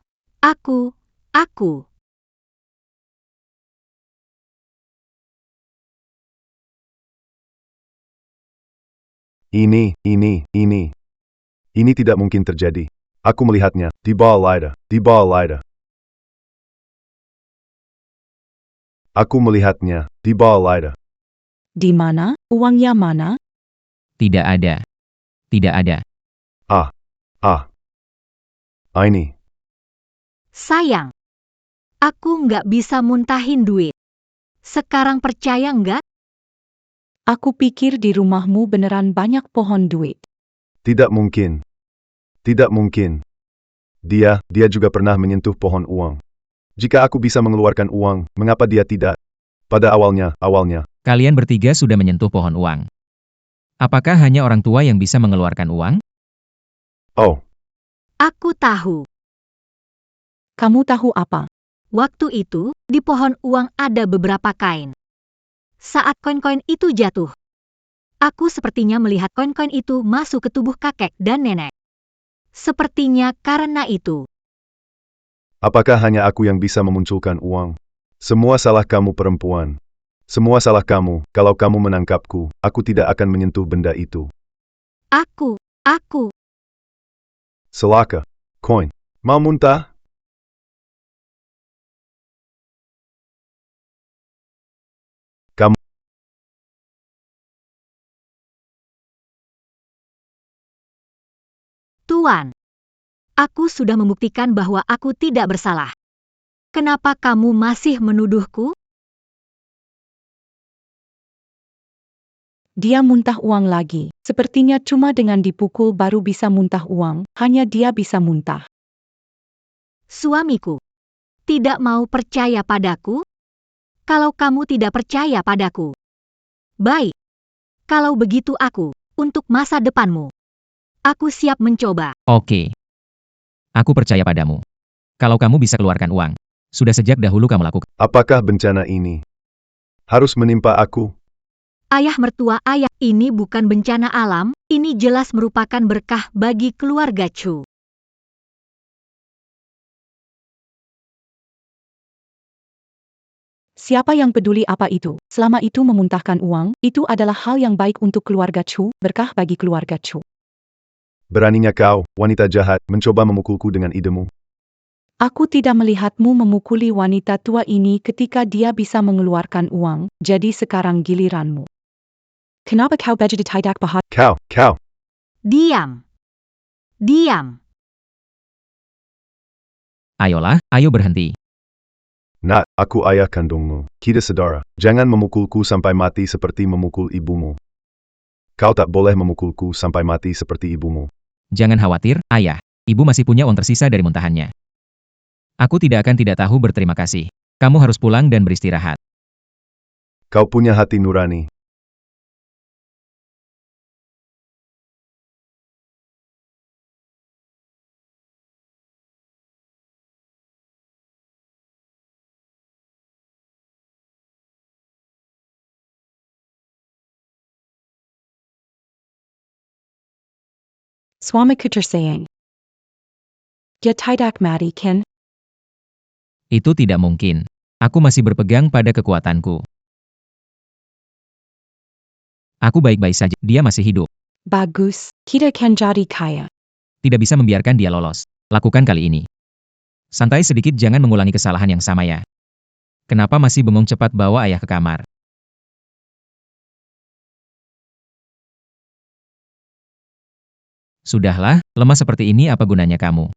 Ini. Ini tidak mungkin terjadi. Aku melihatnya, di bawah lidah. Aku melihatnya, di bawah lidah. Di mana? Uangnya mana? Tidak ada. Tidak ada. Ini. Sayang. Aku nggak bisa muntahin duit. Sekarang percaya nggak? Aku pikir di rumahmu beneran banyak pohon duit. Tidak mungkin. Tidak mungkin. Dia juga pernah menyentuh pohon uang. Jika aku bisa mengeluarkan uang, mengapa dia tidak? Pada awalnya. Kalian bertiga sudah menyentuh pohon uang. Apakah hanya orang tua yang bisa mengeluarkan uang? Oh, Aku tahu. Kamu tahu apa? Waktu itu, di pohon uang ada beberapa kain. Saat koin-koin itu jatuh, aku sepertinya melihat koin-koin itu masuk ke tubuh kakek dan nenek. Sepertinya karena itu. apakah hanya aku yang bisa memunculkan uang? Semua salah kamu perempuan. Semua salah kamu. Kalau kamu menangkapku, aku tidak akan menyentuh benda itu. Aku. Celaka. Koin. Mau muntah? Kamu. Tuan. Aku sudah membuktikan bahwa aku tidak bersalah. Kenapa kamu masih menuduhku? Dia muntah uang lagi. Sepertinya cuma dengan dipukul baru bisa muntah uang. Hanya dia bisa muntah. Suamiku. Tidak mau percaya padaku? Kalau kamu tidak percaya padaku. Baik. Kalau begitu untuk masa depanmu. Aku siap mencoba. Oke. Aku percaya padamu. Kalau kamu bisa keluarkan uang, sudah sejak dahulu kamu lakukan. Apakah bencana ini harus menimpa aku? Ayah mertua ayah, ini bukan bencana alam, ini jelas merupakan berkah bagi keluarga Chu. Siapa yang peduli apa itu? Selama itu memuntahkan uang, itu adalah hal yang baik untuk keluarga Chu, berkah bagi keluarga Chu. Beraninya kau, wanita jahat, mencoba memukulku dengan idemu. Aku tidak melihatmu memukuli wanita tua ini ketika dia bisa mengeluarkan uang, jadi sekarang giliranmu. Kenapa kau begitu tidak bahat? Kau. Diam. Ayolah, ayo berhenti. Nak, aku ayah kandungmu. Kita saudara. Jangan memukulku sampai mati seperti memukul ibumu. Kau tak boleh memukulku sampai mati seperti ibumu. Jangan khawatir, ayah. Ibu masih punya uang tersisa dari muntahannya. Aku tidak akan tidak tahu berterima kasih. Kamu harus pulang dan beristirahat. Kau punya hati nurani. Suamiku tersayang. Dia tidak mati kan? Itu tidak mungkin. Aku masih berpegang pada kekuatanku. Aku baik-baik saja. Dia masih hidup. Bagus, kita kan jadi kaya. Tidak bisa membiarkan dia lolos. Lakukan kali ini. Santai sedikit, jangan mengulangi kesalahan yang sama ya. Kenapa masih bengong? Cepat bawa ayah ke kamar. Sudahlah, lemah seperti ini apa gunanya kamu?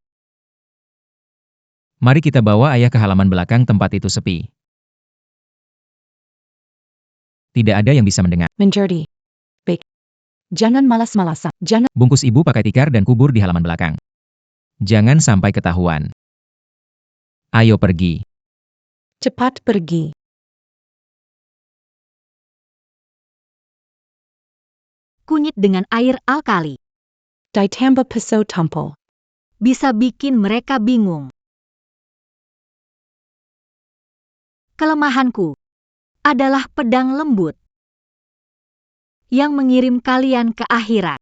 Mari kita bawa ayah ke halaman belakang, tempat itu sepi. Tidak ada yang bisa mendengar. Menjadi. Baik. Jangan malas-malasan. Jangan. Bungkus ibu pakai tikar dan kubur di halaman belakang. Jangan sampai ketahuan. Ayo pergi. Cepat pergi. Kunyit dengan air alkali Ditambah peso tumpul. bisa bikin mereka bingung. Kelemahanku adalah pedang lembut yang mengirim kalian ke akhirat.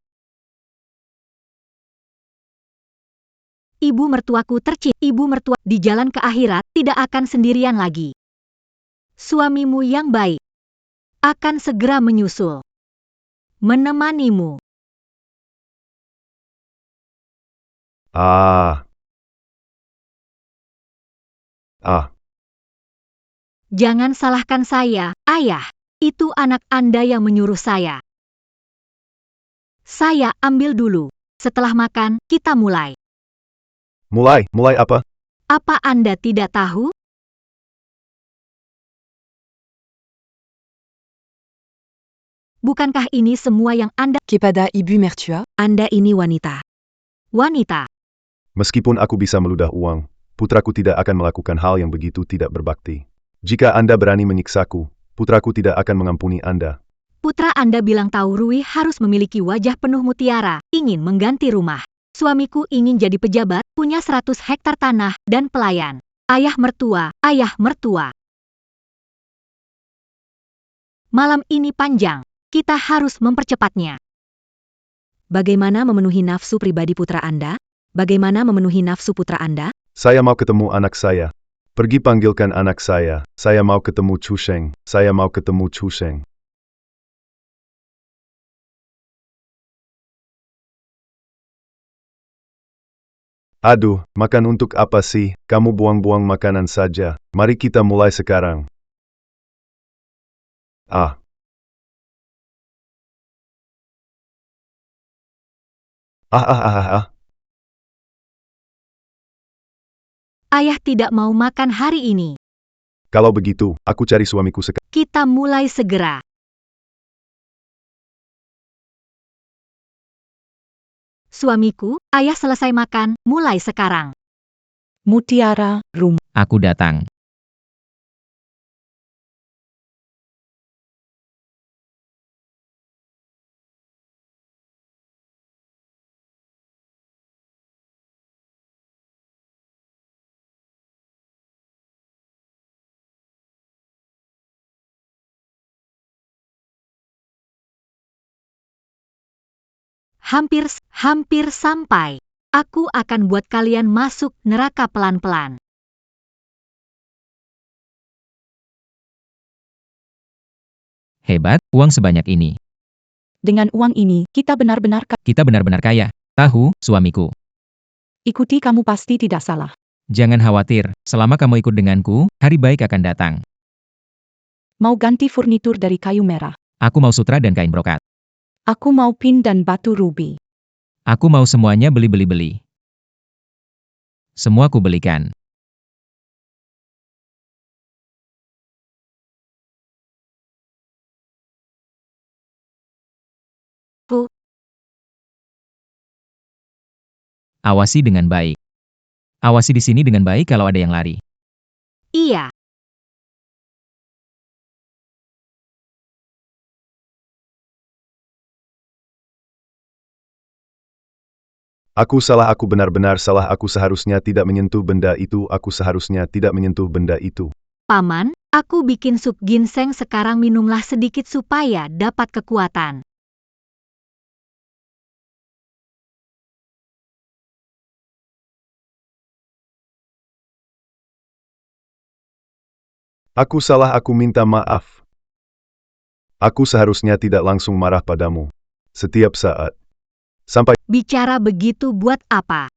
Ibu mertuaku tercinta. Ibu mertua di jalan ke akhirat tidak akan sendirian lagi. Suamimu yang baik akan segera menyusul, menemanimu. Ah. Jangan salahkan saya, ayah. Itu anak Anda yang menyuruh saya. Saya ambil dulu. Setelah makan, kita mulai. Mulai apa? Apa Anda tidak tahu? Bukankah ini semua yang Anda? Kepada Ibu Mertua, Anda ini wanita. Wanita, Meskipun aku bisa meludah uang, putraku tidak akan melakukan hal yang begitu tidak berbakti. Jika Anda berani menyiksaku, putraku tidak akan mengampuni Anda. putra Anda bilang tahu Rui harus memiliki wajah penuh mutiara, ingin mengganti rumah. Suamiku ingin jadi pejabat, punya 100 hektar tanah, dan pelayan. Ayah mertua, ayah mertua. Malam ini panjang, kita harus mempercepatnya. Bagaimana memenuhi nafsu pribadi putra Anda? Bagaimana memenuhi nafsu putra Anda? Saya mau ketemu anak saya. Pergi panggilkan anak saya. Saya mau ketemu Chusheng. Saya mau ketemu Chusheng. Aduh, makan untuk apa sih? Kamu buang-buang makanan saja. Mari kita mulai sekarang. Ah. Ah. Ayah tidak mau makan hari ini. Kalau begitu, aku cari suamiku sekarang. Kita mulai segera. Suamiku, ayah selesai makan, mulai sekarang. Mutiara, rumah. Aku datang. Hampir sampai. Aku akan buat kalian masuk neraka pelan-pelan. Hebat, uang sebanyak ini. Dengan uang ini, kita benar-benar Kita benar-benar kaya. Tahu, suamiku. ikuti kamu pasti tidak salah. Jangan khawatir, selama kamu ikut denganku, hari baik akan datang. Mau ganti furnitur dari kayu merah. Aku mau sutra dan kain brokat. Aku mau pin dan batu rubi. Aku mau semuanya beli. Semua ku belikan. Awasi dengan baik. Awasi di sini dengan baik kalau ada yang lari. Iya, Aku salah, aku benar-benar salah, aku seharusnya tidak menyentuh benda itu, aku seharusnya tidak menyentuh benda itu. Paman, aku bikin sup ginseng sekarang, minumlah sedikit supaya dapat kekuatan. Aku salah, aku minta maaf. Aku seharusnya tidak langsung marah padamu. Setiap saat. Sampai Bicara begitu buat apa?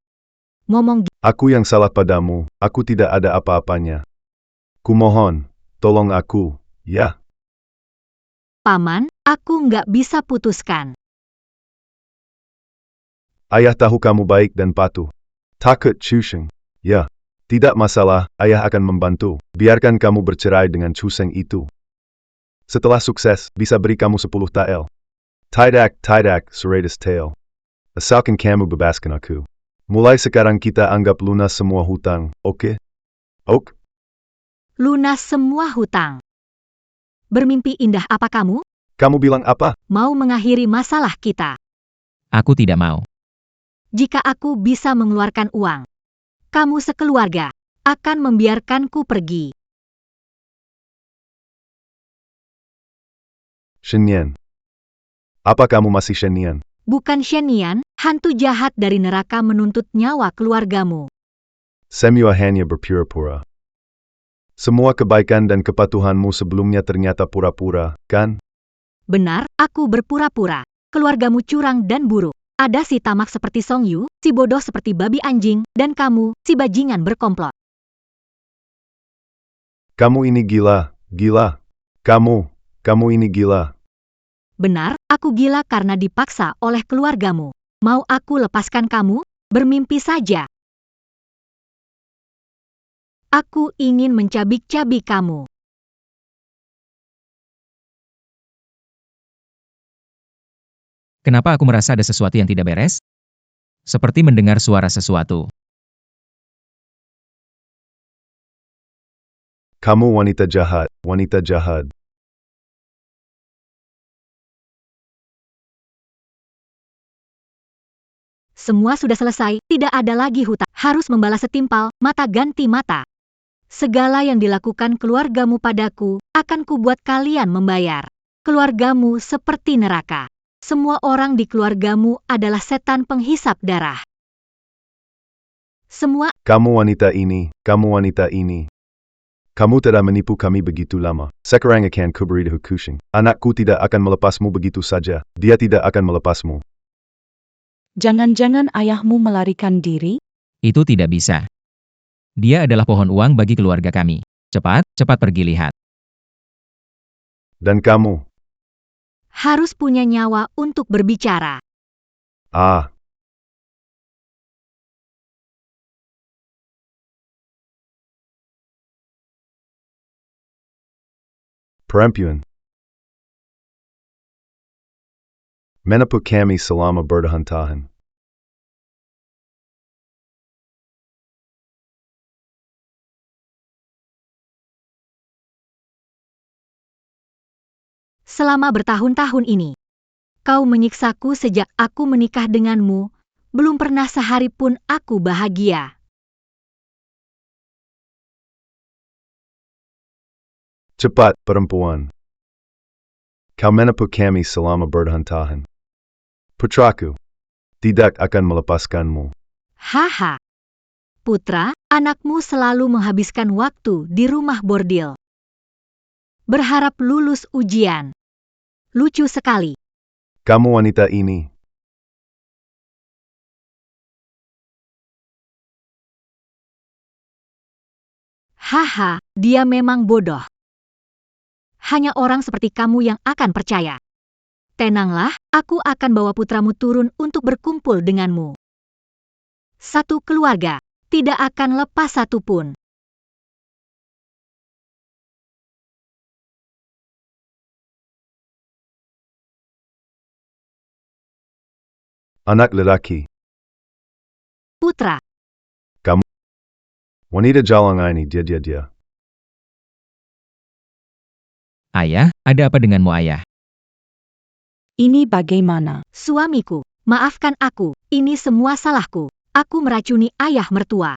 Ngomong aku yang salah padamu, aku tidak ada apa-apanya. Kumohon, tolong aku, ya. Paman, aku nggak bisa putuskan. Ayah tahu kamu baik dan patuh. Takut Chusheng. Ya. Tidak masalah, ayah akan membantu. Biarkan kamu bercerai dengan Chuseng itu. Setelah sukses, bisa beri kamu 10 tael. Tidak, Serratus tael. Asalkan kamu bebaskan aku. Mulai sekarang kita anggap lunas semua hutang, oke? Ok? Lunas semua hutang. Bermimpi indah apa kamu? Kamu bilang apa? Mau mengakhiri masalah kita. Aku tidak mau. Jika aku bisa mengeluarkan uang, kamu sekeluarga akan membiarkanku pergi. Shenyan. Apa kamu masih Shenyan? Bukan Shenian, hantu jahat dari neraka menuntut nyawa keluargamu. Semua hanya berpura-pura. Semua kebaikan dan kepatuhanmu sebelumnya ternyata pura-pura, kan? Benar, aku berpura-pura. Keluargamu curang dan buruk. Ada si tamak seperti Song Yu, si bodoh seperti babi anjing, dan kamu, si bajingan berkomplot. Kamu ini gila, gila. Kamu ini gila. Benar, aku gila karena dipaksa oleh keluargamu. Mau aku lepaskan kamu? Bermimpi saja. Aku ingin mencabik-cabik kamu. Kenapa aku merasa ada sesuatu yang tidak beres? Seperti mendengar suara sesuatu. Kamu wanita jahat, wanita jahat. Semua sudah selesai, tidak ada lagi hutang. Harus membalas setimpal, mata ganti mata. Segala yang dilakukan keluargamu padaku, akan kubuat kalian membayar. Keluargamu seperti neraka. Semua orang di keluargamu adalah setan penghisap darah. Semua Kamu wanita ini, kamu wanita ini. Kamu telah menipu kami begitu lama. Sekarang akan kuberi hukushing. Anakku tidak akan melepasmu begitu saja. Dia tidak akan melepasmu. Jangan-jangan ayahmu melarikan diri? Itu tidak bisa. Dia adalah pohon uang bagi keluarga kami. Cepat, cepat pergi lihat. Dan kamu, harus punya nyawa untuk berbicara. ah, perempuan. Menepuk kami selama bertahan-tahan. Selama bertahun-tahun ini, kau menyiksaku sejak aku menikah denganmu, belum pernah sehari pun aku bahagia. Cepat, perempuan. Kau menepuk kami selama bertahan-tahan. Putraku, tidak akan melepaskanmu. Haha. Putra, anakmu selalu menghabiskan waktu di rumah bordil. Berharap lulus ujian. Lucu sekali. Kamu wanita ini. Haha, dia memang bodoh. Hanya orang seperti kamu yang akan percaya. Tenanglah, aku akan bawa putramu turun untuk berkumpul denganmu. Satu keluarga, tidak akan lepas satupun. Anak lelaki. putra. Wanita jalang ini dia. Ayah, ada apa denganmu ayah? Ini bagaimana? Suamiku, maafkan aku, ini semua salahku. Aku meracuni ayah mertua.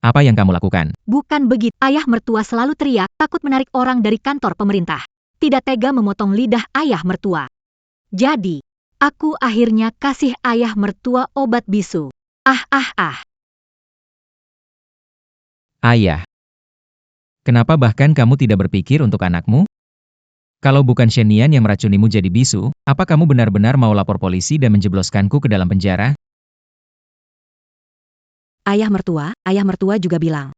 Apa yang kamu lakukan? Bukan begitu, ayah mertua selalu teriak, takut menarik orang dari kantor pemerintah. Tidak tega memotong lidah ayah mertua. Jadi, aku akhirnya kasih ayah mertua obat bisu. Ayah. Kenapa bahkan kamu tidak berpikir untuk anakmu? Kalau bukan Shenian yang meracunimu jadi bisu, apa kamu benar-benar mau lapor polisi dan menjebloskanku ke dalam penjara? Ayah mertua juga bilang.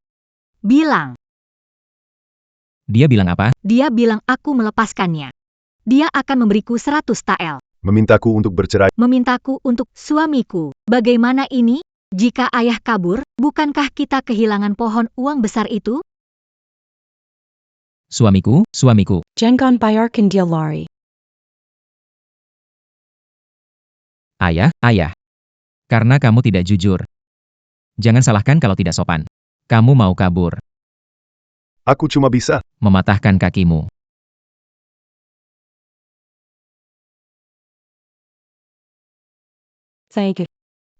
Dia bilang apa? Dia bilang aku melepaskannya. Dia akan memberiku 100 tael. Memintaku untuk bercerai. Memintaku untuk suamiku. Bagaimana ini? Jika ayah kabur, bukankah kita kehilangan pohon uang besar itu? Suamiku. Jangan biarkan dia lari. Ayah. Karena kamu tidak jujur. Jangan salahkan kalau tidak sopan. Kamu mau kabur, Aku cuma bisa. mematahkan kakimu. Saya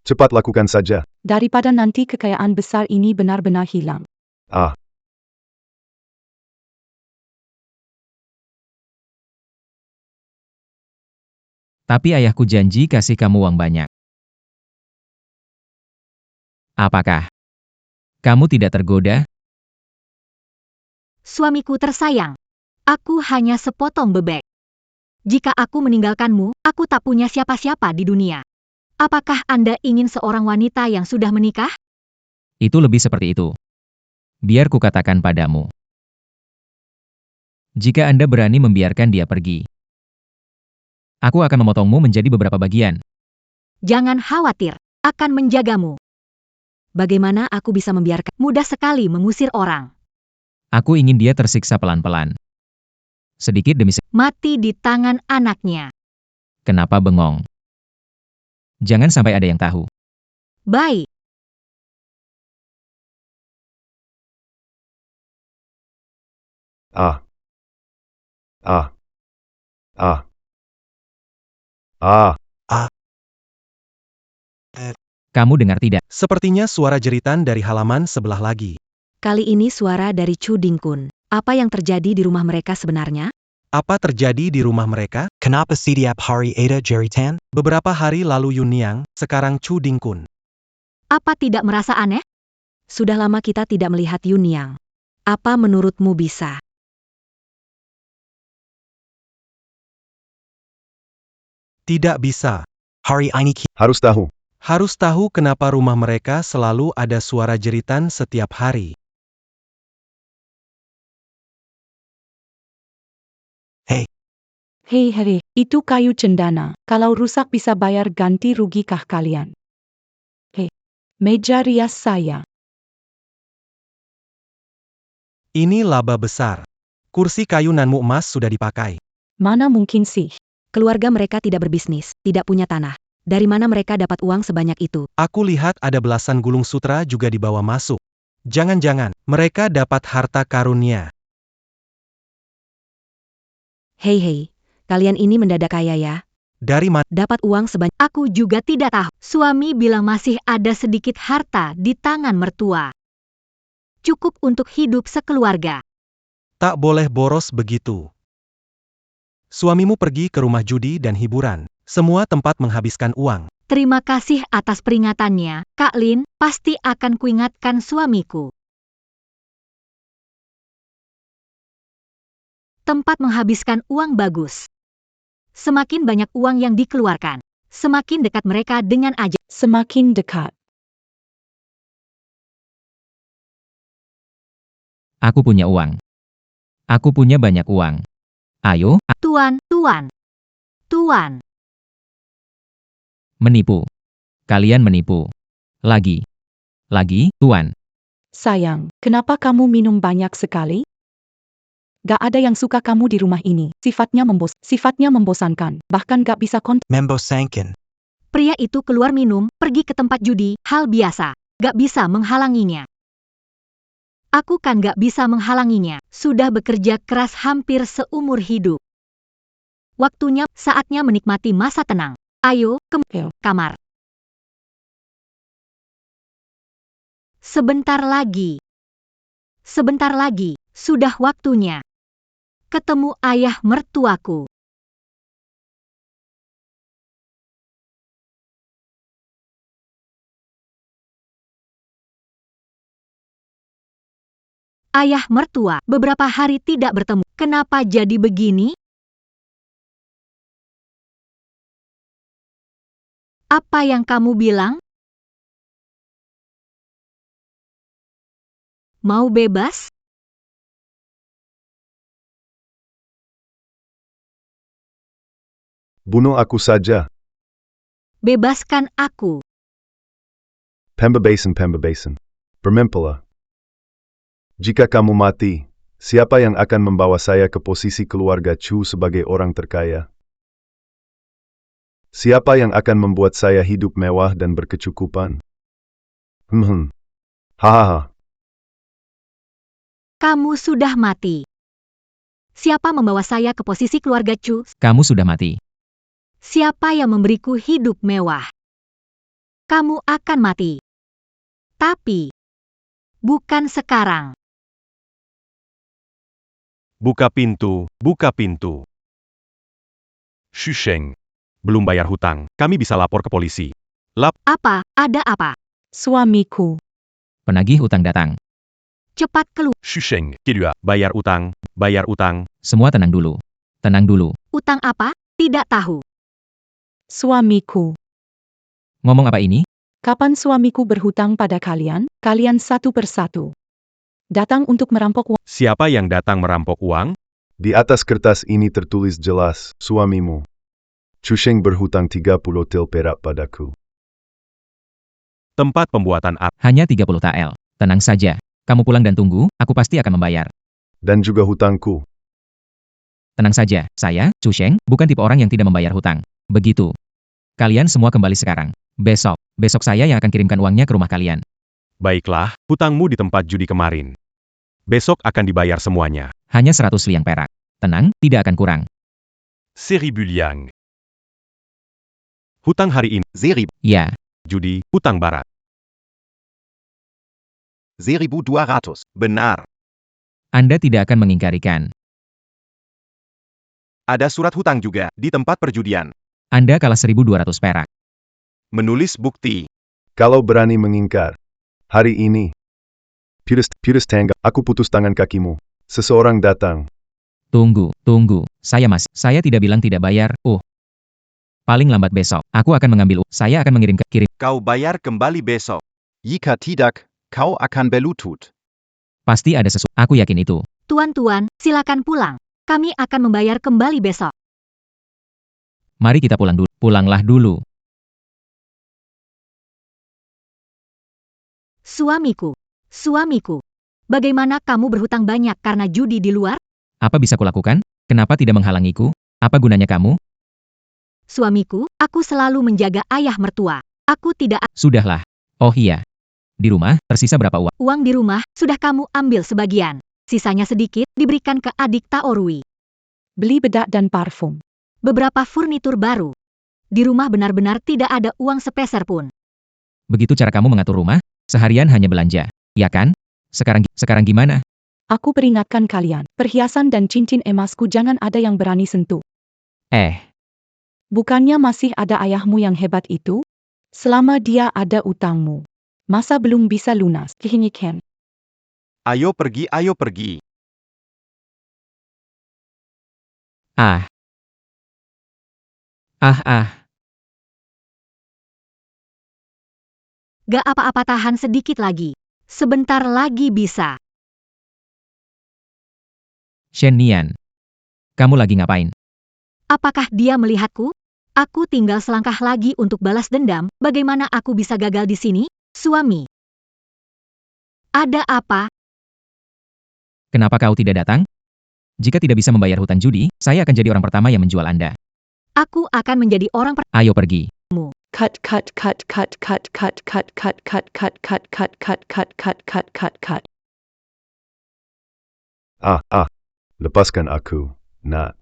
Cepat lakukan saja. daripada nanti kekayaan besar ini benar-benar hilang. Ah, Tapi ayahku janji kasih kamu uang banyak. Apakah kamu tidak tergoda? Suamiku tersayang. Aku hanya sepotong bebek. Jika aku meninggalkanmu, aku tak punya siapa-siapa di dunia. Apakah Anda ingin seorang wanita yang sudah menikah? Itu lebih seperti itu. Biar kukatakan padamu. Jika Anda berani membiarkan dia pergi, aku akan memotongmu menjadi beberapa bagian. Jangan khawatir, akan menjagamu. Bagaimana aku bisa membiarkan? Mudah sekali mengusir orang. Aku ingin dia tersiksa pelan-pelan. Sedikit demi sedikit. Mati di tangan anaknya. Kenapa bengong? Jangan sampai ada yang tahu. Baik. ah. Ah. Ah. Ah. Kamu dengar tidak? Sepertinya suara jeritan dari halaman sebelah lagi. Kali ini suara dari Chu Dingkun. Apa yang terjadi di rumah mereka sebenarnya? Apa terjadi di rumah mereka? Kenapa setiap hari ada jeritan? Beberapa hari lalu Yuniang, sekarang Chu Dingkun. Apa tidak merasa aneh? Sudah lama kita tidak melihat Yunyang. Apa menurutmu bisa? Tidak bisa. Hari ini Harus tahu. Harus tahu kenapa rumah mereka selalu ada suara jeritan setiap hari. Hei, itu kayu cendana. Kalau rusak bisa bayar ganti rugi kah kalian? Hei, meja rias saya. Ini laba besar. Kursi kayu nanmu emas sudah dipakai. Mana mungkin sih? Keluarga mereka tidak berbisnis, tidak punya tanah. Dari mana mereka dapat uang sebanyak itu? Aku lihat ada belasan gulung sutra juga dibawa masuk. Jangan-jangan, mereka dapat harta karunia. Hei, kalian ini mendadak kaya ya? Dari mana? Dapat uang sebanyak... Aku juga tidak tahu. Suami bilang masih ada sedikit harta di tangan mertua. Cukup untuk hidup sekeluarga. Tak boleh boros begitu. Suamimu pergi ke rumah judi dan hiburan. Semua tempat menghabiskan uang. Terima kasih atas peringatannya, Kak Lin. Pasti akan kuingatkan suamiku. Tempat menghabiskan uang bagus. Semakin banyak uang yang dikeluarkan, semakin dekat mereka dengan ajaib. Semakin dekat. Aku punya uang. Aku punya banyak uang. Ayo, Tuan. menipu. Kalian menipu. Lagi, Tuan. Sayang, kenapa kamu minum banyak sekali? Gak ada yang suka kamu di rumah ini. Sifatnya membosankan. Bahkan gak bisa Membosankan. Pria itu keluar minum, pergi ke tempat judi, hal biasa. Gak bisa menghalanginya. Aku kan gak bisa menghalanginya. Sudah bekerja keras hampir seumur hidup. Waktunya, saatnya menikmati masa tenang. Ayo, ke kamar. Sebentar lagi. Sebentar lagi, sudah waktunya. Ketemu ayah mertuaku. Ayah mertua, beberapa hari tidak bertemu. Kenapa jadi begini? Apa yang kamu bilang? Mau bebas? Bunuh aku saja. Bebaskan aku. Pembebasan. Bermimpilah. Jika kamu mati, siapa yang akan membawa saya ke posisi keluarga Chu sebagai orang terkaya? Siapa yang akan membuat saya hidup mewah dan berkecukupan? Hahaha. Kamu sudah mati. Siapa membawa saya ke posisi keluarga Chu? Kamu sudah mati. Siapa yang memberiku hidup mewah? Kamu akan mati. Tapi, bukan sekarang. Buka pintu, buka pintu. Shusheng. Belum bayar hutang, kami bisa lapor ke polisi. Apa? Ada apa? Suamiku. Penagih utang datang. Cepat keluar. Shusheng, Kidua, bayar utang, bayar utang. Semua tenang dulu. Tenang dulu. Utang apa? Tidak tahu. Suamiku. Ngomong apa ini? Kapan suamiku berhutang pada kalian? Kalian satu persatu datang untuk merampok uang. Siapa yang datang merampok uang? Di atas kertas ini tertulis jelas, suamimu. Chusheng berhutang 30 til perak padaku. Tempat pembuatan Hanya 30 TL. Tenang saja. Kamu pulang dan tunggu, aku pasti akan membayar. Dan juga hutangku. Tenang saja, saya, Chusheng, bukan tipe orang yang tidak membayar hutang. Begitu. Kalian semua kembali sekarang. Besok saya yang akan kirimkan uangnya ke rumah kalian. Baiklah, hutangmu di tempat judi kemarin. Besok akan dibayar semuanya. Hanya 100 liang perak. Tenang, tidak akan kurang. Seribu liang. Hutang hari ini, Ya, judi, hutang barat. 1200. Benar. Anda tidak akan mengingkarikan. Ada surat hutang juga di tempat perjudian. Anda kalah 1.200 perak. Menulis bukti. Kalau berani mengingkar. Hari ini. Putus tangga, aku putus tangan kakimu. Seseorang datang. Tunggu. Saya tidak bilang tidak bayar. Paling lambat besok, aku akan mengambil saya akan kirim. Kau bayar kembali besok. Jika tidak, kau akan belutut. Pasti ada sesuatu. Aku yakin itu. Tuan-tuan, silakan pulang. Kami akan membayar kembali besok. Mari kita pulang dulu. Pulanglah dulu. Suamiku. Bagaimana kamu berhutang banyak karena judi di luar? Apa bisa kulakukan? Kenapa tidak menghalangiku? Apa gunanya kamu? Suamiku, aku selalu menjaga ayah mertua. Aku tidak... Sudahlah. Oh iya. Di rumah, tersisa berapa uang? Uang di rumah, sudah kamu ambil sebagian. Sisanya sedikit, diberikan ke adik Taorui. Beli bedak dan parfum. Beberapa furnitur baru. Di rumah benar-benar tidak ada uang sepeser pun. Begitu cara kamu mengatur rumah? Seharian hanya belanja. Ya kan? Sekarang gimana? Aku peringatkan kalian, perhiasan dan cincin emasku jangan ada yang berani sentuh. Bukannya masih ada ayahmu yang hebat itu? Selama dia ada utangmu. Masa belum bisa lunas? Kehinyikan. Ayo pergi. Gak apa-apa, tahan sedikit lagi. Sebentar lagi bisa. Shen Nian. Kamu lagi ngapain? Apakah dia melihatku? Aku tinggal selangkah lagi untuk balas dendam. Bagaimana aku bisa gagal di sini? Suami. Ada apa? Kenapa kau tidak datang? Jika tidak bisa membayar hutang judi, saya akan jadi orang pertama yang menjual Anda. Aku akan menjadi orang Ayo pergi. Cut cut cut cut cut cut cut cut cut cut cut cut cut cut cut cut cut cut. Lepaskan aku, Nat.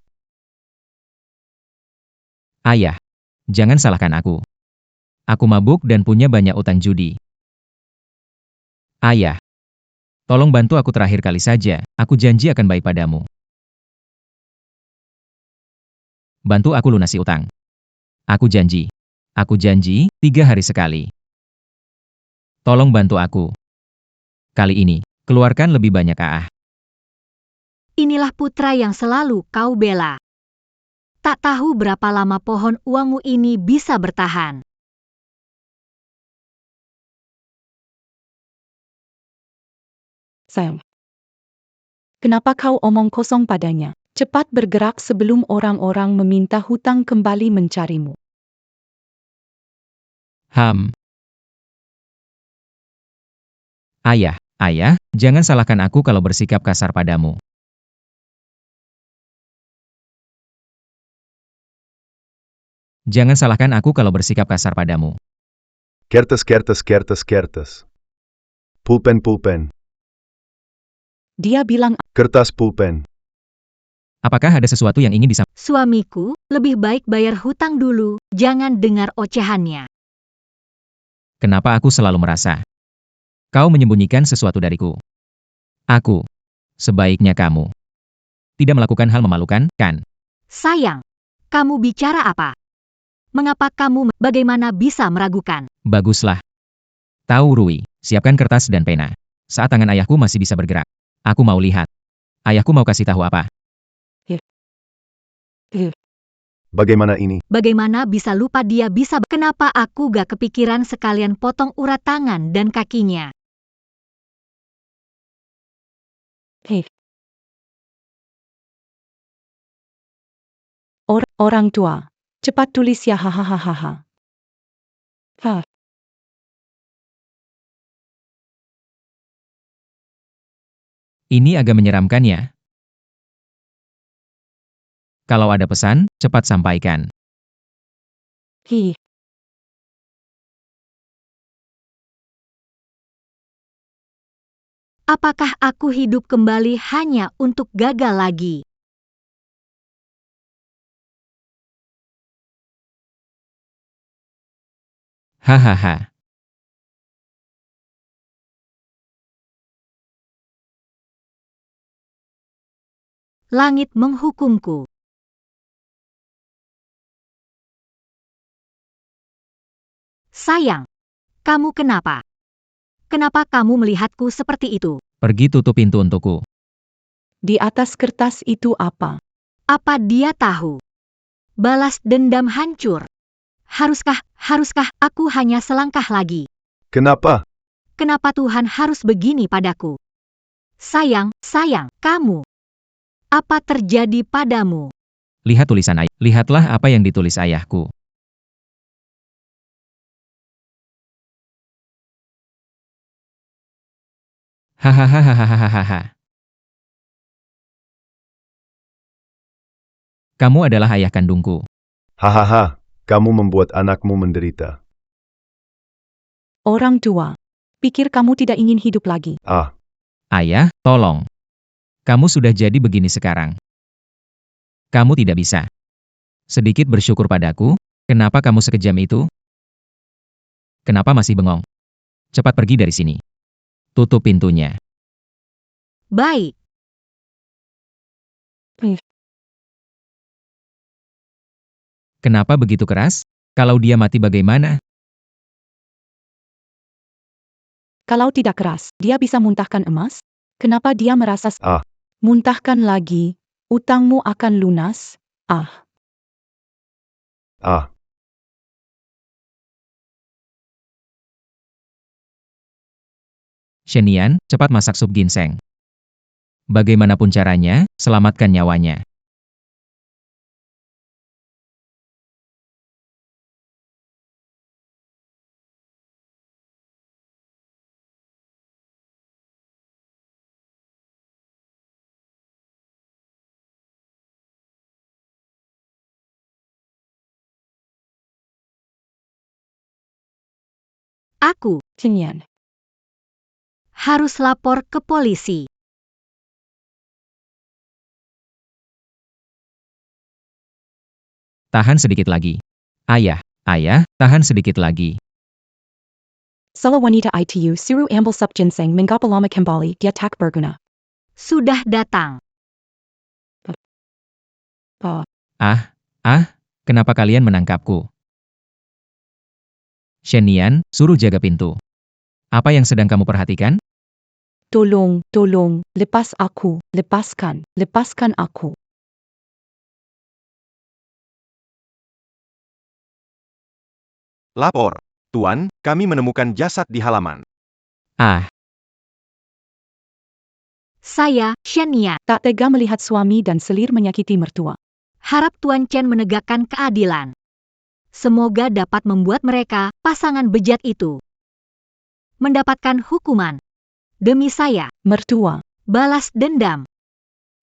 Ayah, jangan salahkan aku. Aku mabuk dan punya banyak utang judi. Ayah, tolong bantu aku terakhir kali saja, aku janji akan baik padamu. Bantu aku lunasi utang. Aku janji. Aku janji, 3 hari sekali. Tolong bantu aku. Kali ini, keluarkan lebih banyak AAH. Inilah putra yang selalu kau bela. Tak tahu berapa lama pohon uangmu ini bisa bertahan. Sayang. Kenapa kau omong kosong padanya? Cepat bergerak sebelum orang-orang meminta hutang kembali mencarimu. Ayah, jangan salahkan aku kalau bersikap kasar padamu. Jangan salahkan aku kalau bersikap kasar padamu. Kertas. Pulpen. Dia bilang, Kertas pulpen. Apakah ada sesuatu yang ingin disampaikan? Suamiku, lebih baik bayar hutang dulu, jangan dengar ocehannya. Kenapa aku selalu merasa kau menyembunyikan sesuatu dariku? Aku, sebaiknya kamu tidak melakukan hal memalukan, kan? Sayang, kamu bicara apa? Mengapa kamu bagaimana bisa meragukan? Baguslah. Tahu Rui, siapkan kertas dan pena. Saat tangan ayahku masih bisa bergerak. Aku mau lihat. Ayahku mau kasih tahu apa? Bagaimana ini? Bagaimana bisa lupa dia bisa? Kenapa aku gak kepikiran sekalian potong urat tangan dan kakinya? Orang tua, cepat tulis ya hahaha. Ini agak menyeramkan ya. Kalau ada pesan, cepat sampaikan. Apakah aku hidup kembali hanya untuk gagal lagi? Hahaha. Langit menghukumku. Sayang, kamu kenapa? Kenapa kamu melihatku seperti itu? Pergi tutup pintu untukku. Di atas kertas itu apa? Apa dia tahu? Balas dendam hancur. Haruskah aku hanya selangkah lagi? Kenapa? Kenapa Tuhan harus begini padaku? Sayang, kamu. Apa terjadi padamu? Lihat tulisan ayah. Lihatlah apa yang ditulis ayahku. Hahaha. Kamu adalah ayah kandungku. Hahaha, kamu membuat anakmu menderita. Orang tua, pikir kamu tidak ingin hidup lagi. Ayah, tolong. Kamu sudah jadi begini sekarang. Kamu tidak bisa. Sedikit bersyukur padaku, kenapa kamu sekejam itu? Kenapa masih bengong? Cepat pergi dari sini. Tutup pintunya. Baik. Kenapa begitu keras? Kalau dia mati bagaimana? Kalau tidak keras, dia bisa muntahkan emas? Kenapa dia merasa muntahkan lagi? Utangmu akan lunas? Shenian, cepat masak sup ginseng. Bagaimanapun caranya, selamatkan nyawanya. Aku Tinyan. harus lapor ke polisi. Tahan sedikit lagi. Ayah, tahan sedikit lagi. Sala wanita itu suruh ambil sup ginseng mengapa lama kembali dia tak berguna. Sudah datang. Kenapa kalian menangkapku? Shenian, suruh jaga pintu. Apa yang sedang kamu perhatikan? Tolong, lepas aku, lepaskan aku. Lapor. Tuan, kami menemukan jasad di halaman. Saya, Shenian, Tak tega melihat suami dan selir menyakiti mertua. harap Tuan Chen menegakkan keadilan. Semoga dapat membuat mereka, pasangan bejat itu, mendapatkan hukuman. Demi saya, Mertua. balas dendam.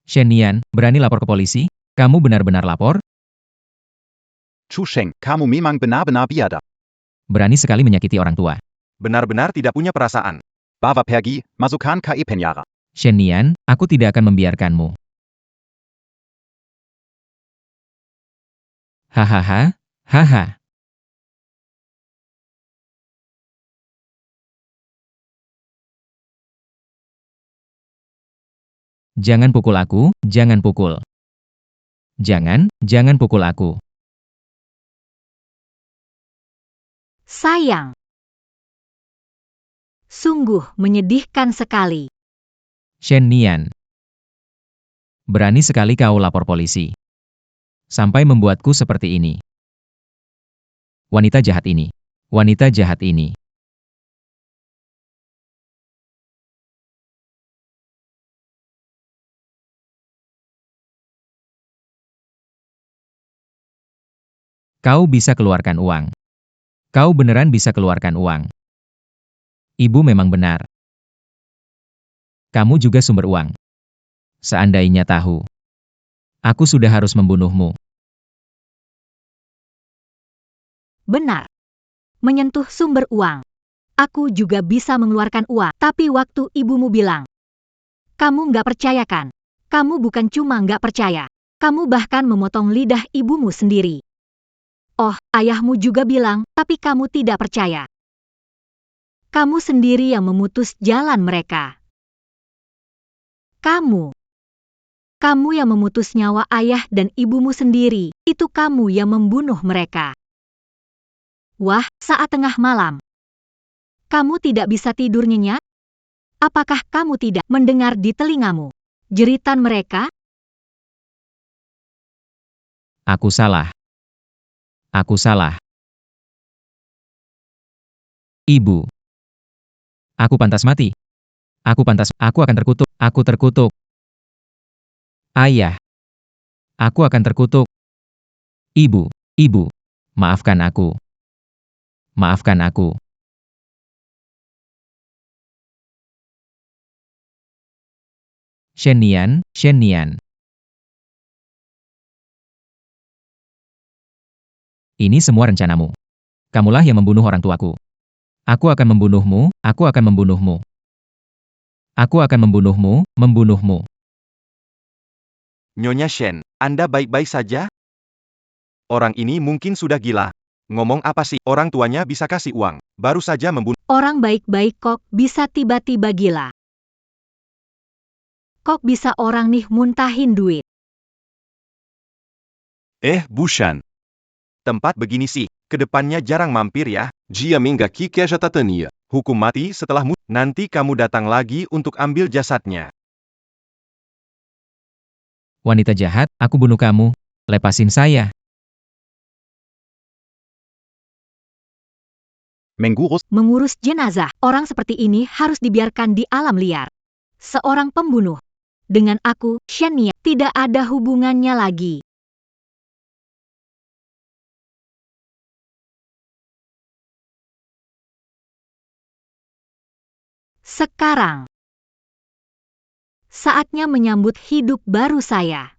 Shenian, berani lapor ke polisi? Kamu benar-benar lapor? Chu Sheng, kamu memang benar-benar biadab. Berani sekali menyakiti orang tua. Benar-benar tidak punya perasaan. Bawa pergi, masukkan ke penjara. Shenian, aku tidak akan membiarkanmu. Hahaha. Jangan pukul aku, jangan pukul. Jangan pukul aku. Sayang. Sungguh menyedihkan sekali. Shenian. Berani sekali kau lapor polisi. Sampai membuatku seperti ini. Wanita jahat ini. Kau bisa keluarkan uang. Kau beneran bisa keluarkan uang. Ibu memang benar. Kamu juga sumber uang. Seandainya tahu, aku sudah harus membunuhmu. Benar. Menyentuh sumber uang. Aku juga bisa mengeluarkan uang. Tapi waktu ibumu bilang, kamu nggak percaya kan? Kamu bukan cuma nggak percaya. Kamu bahkan memotong lidah ibumu sendiri. Oh, ayahmu juga bilang, tapi kamu tidak percaya. Kamu sendiri yang memutus jalan mereka. Kamu yang memutus nyawa ayah dan ibumu sendiri. Itu kamu yang membunuh mereka. Wah, saat tengah malam. Kamu tidak bisa tidur nyenyak? Apakah kamu tidak mendengar di telingamu jeritan mereka? Aku salah. Ibu. Aku pantas mati. Aku akan terkutuk. Aku terkutuk. Ayah. Aku akan terkutuk. Ibu. Maafkan aku. Shenian. Ini semua rencanamu. Kamulah yang membunuh orang tuaku. Aku akan membunuhmu. Nyonya Shen, Anda baik-baik saja? Orang ini mungkin sudah gila. Ngomong apa sih? Orang tuanya bisa kasih uang. Baru saja membunuh. Orang baik-baik kok bisa tiba-tiba gila. Kok bisa orang nih muntahin duit? Bukan. Tempat begini sih, kedepannya jarang mampir ya. Jia mingga kike jatatania. Hukum mati setelahmu. Nanti kamu datang lagi untuk ambil jasadnya. Wanita jahat, aku bunuh kamu. Lepasin saya. Mengurus jenazah, orang seperti ini harus dibiarkan di alam liar. Seorang pembunuh. Dengan aku, Shenian, tidak ada hubungannya lagi. Sekarang, saatnya menyambut hidup baru saya.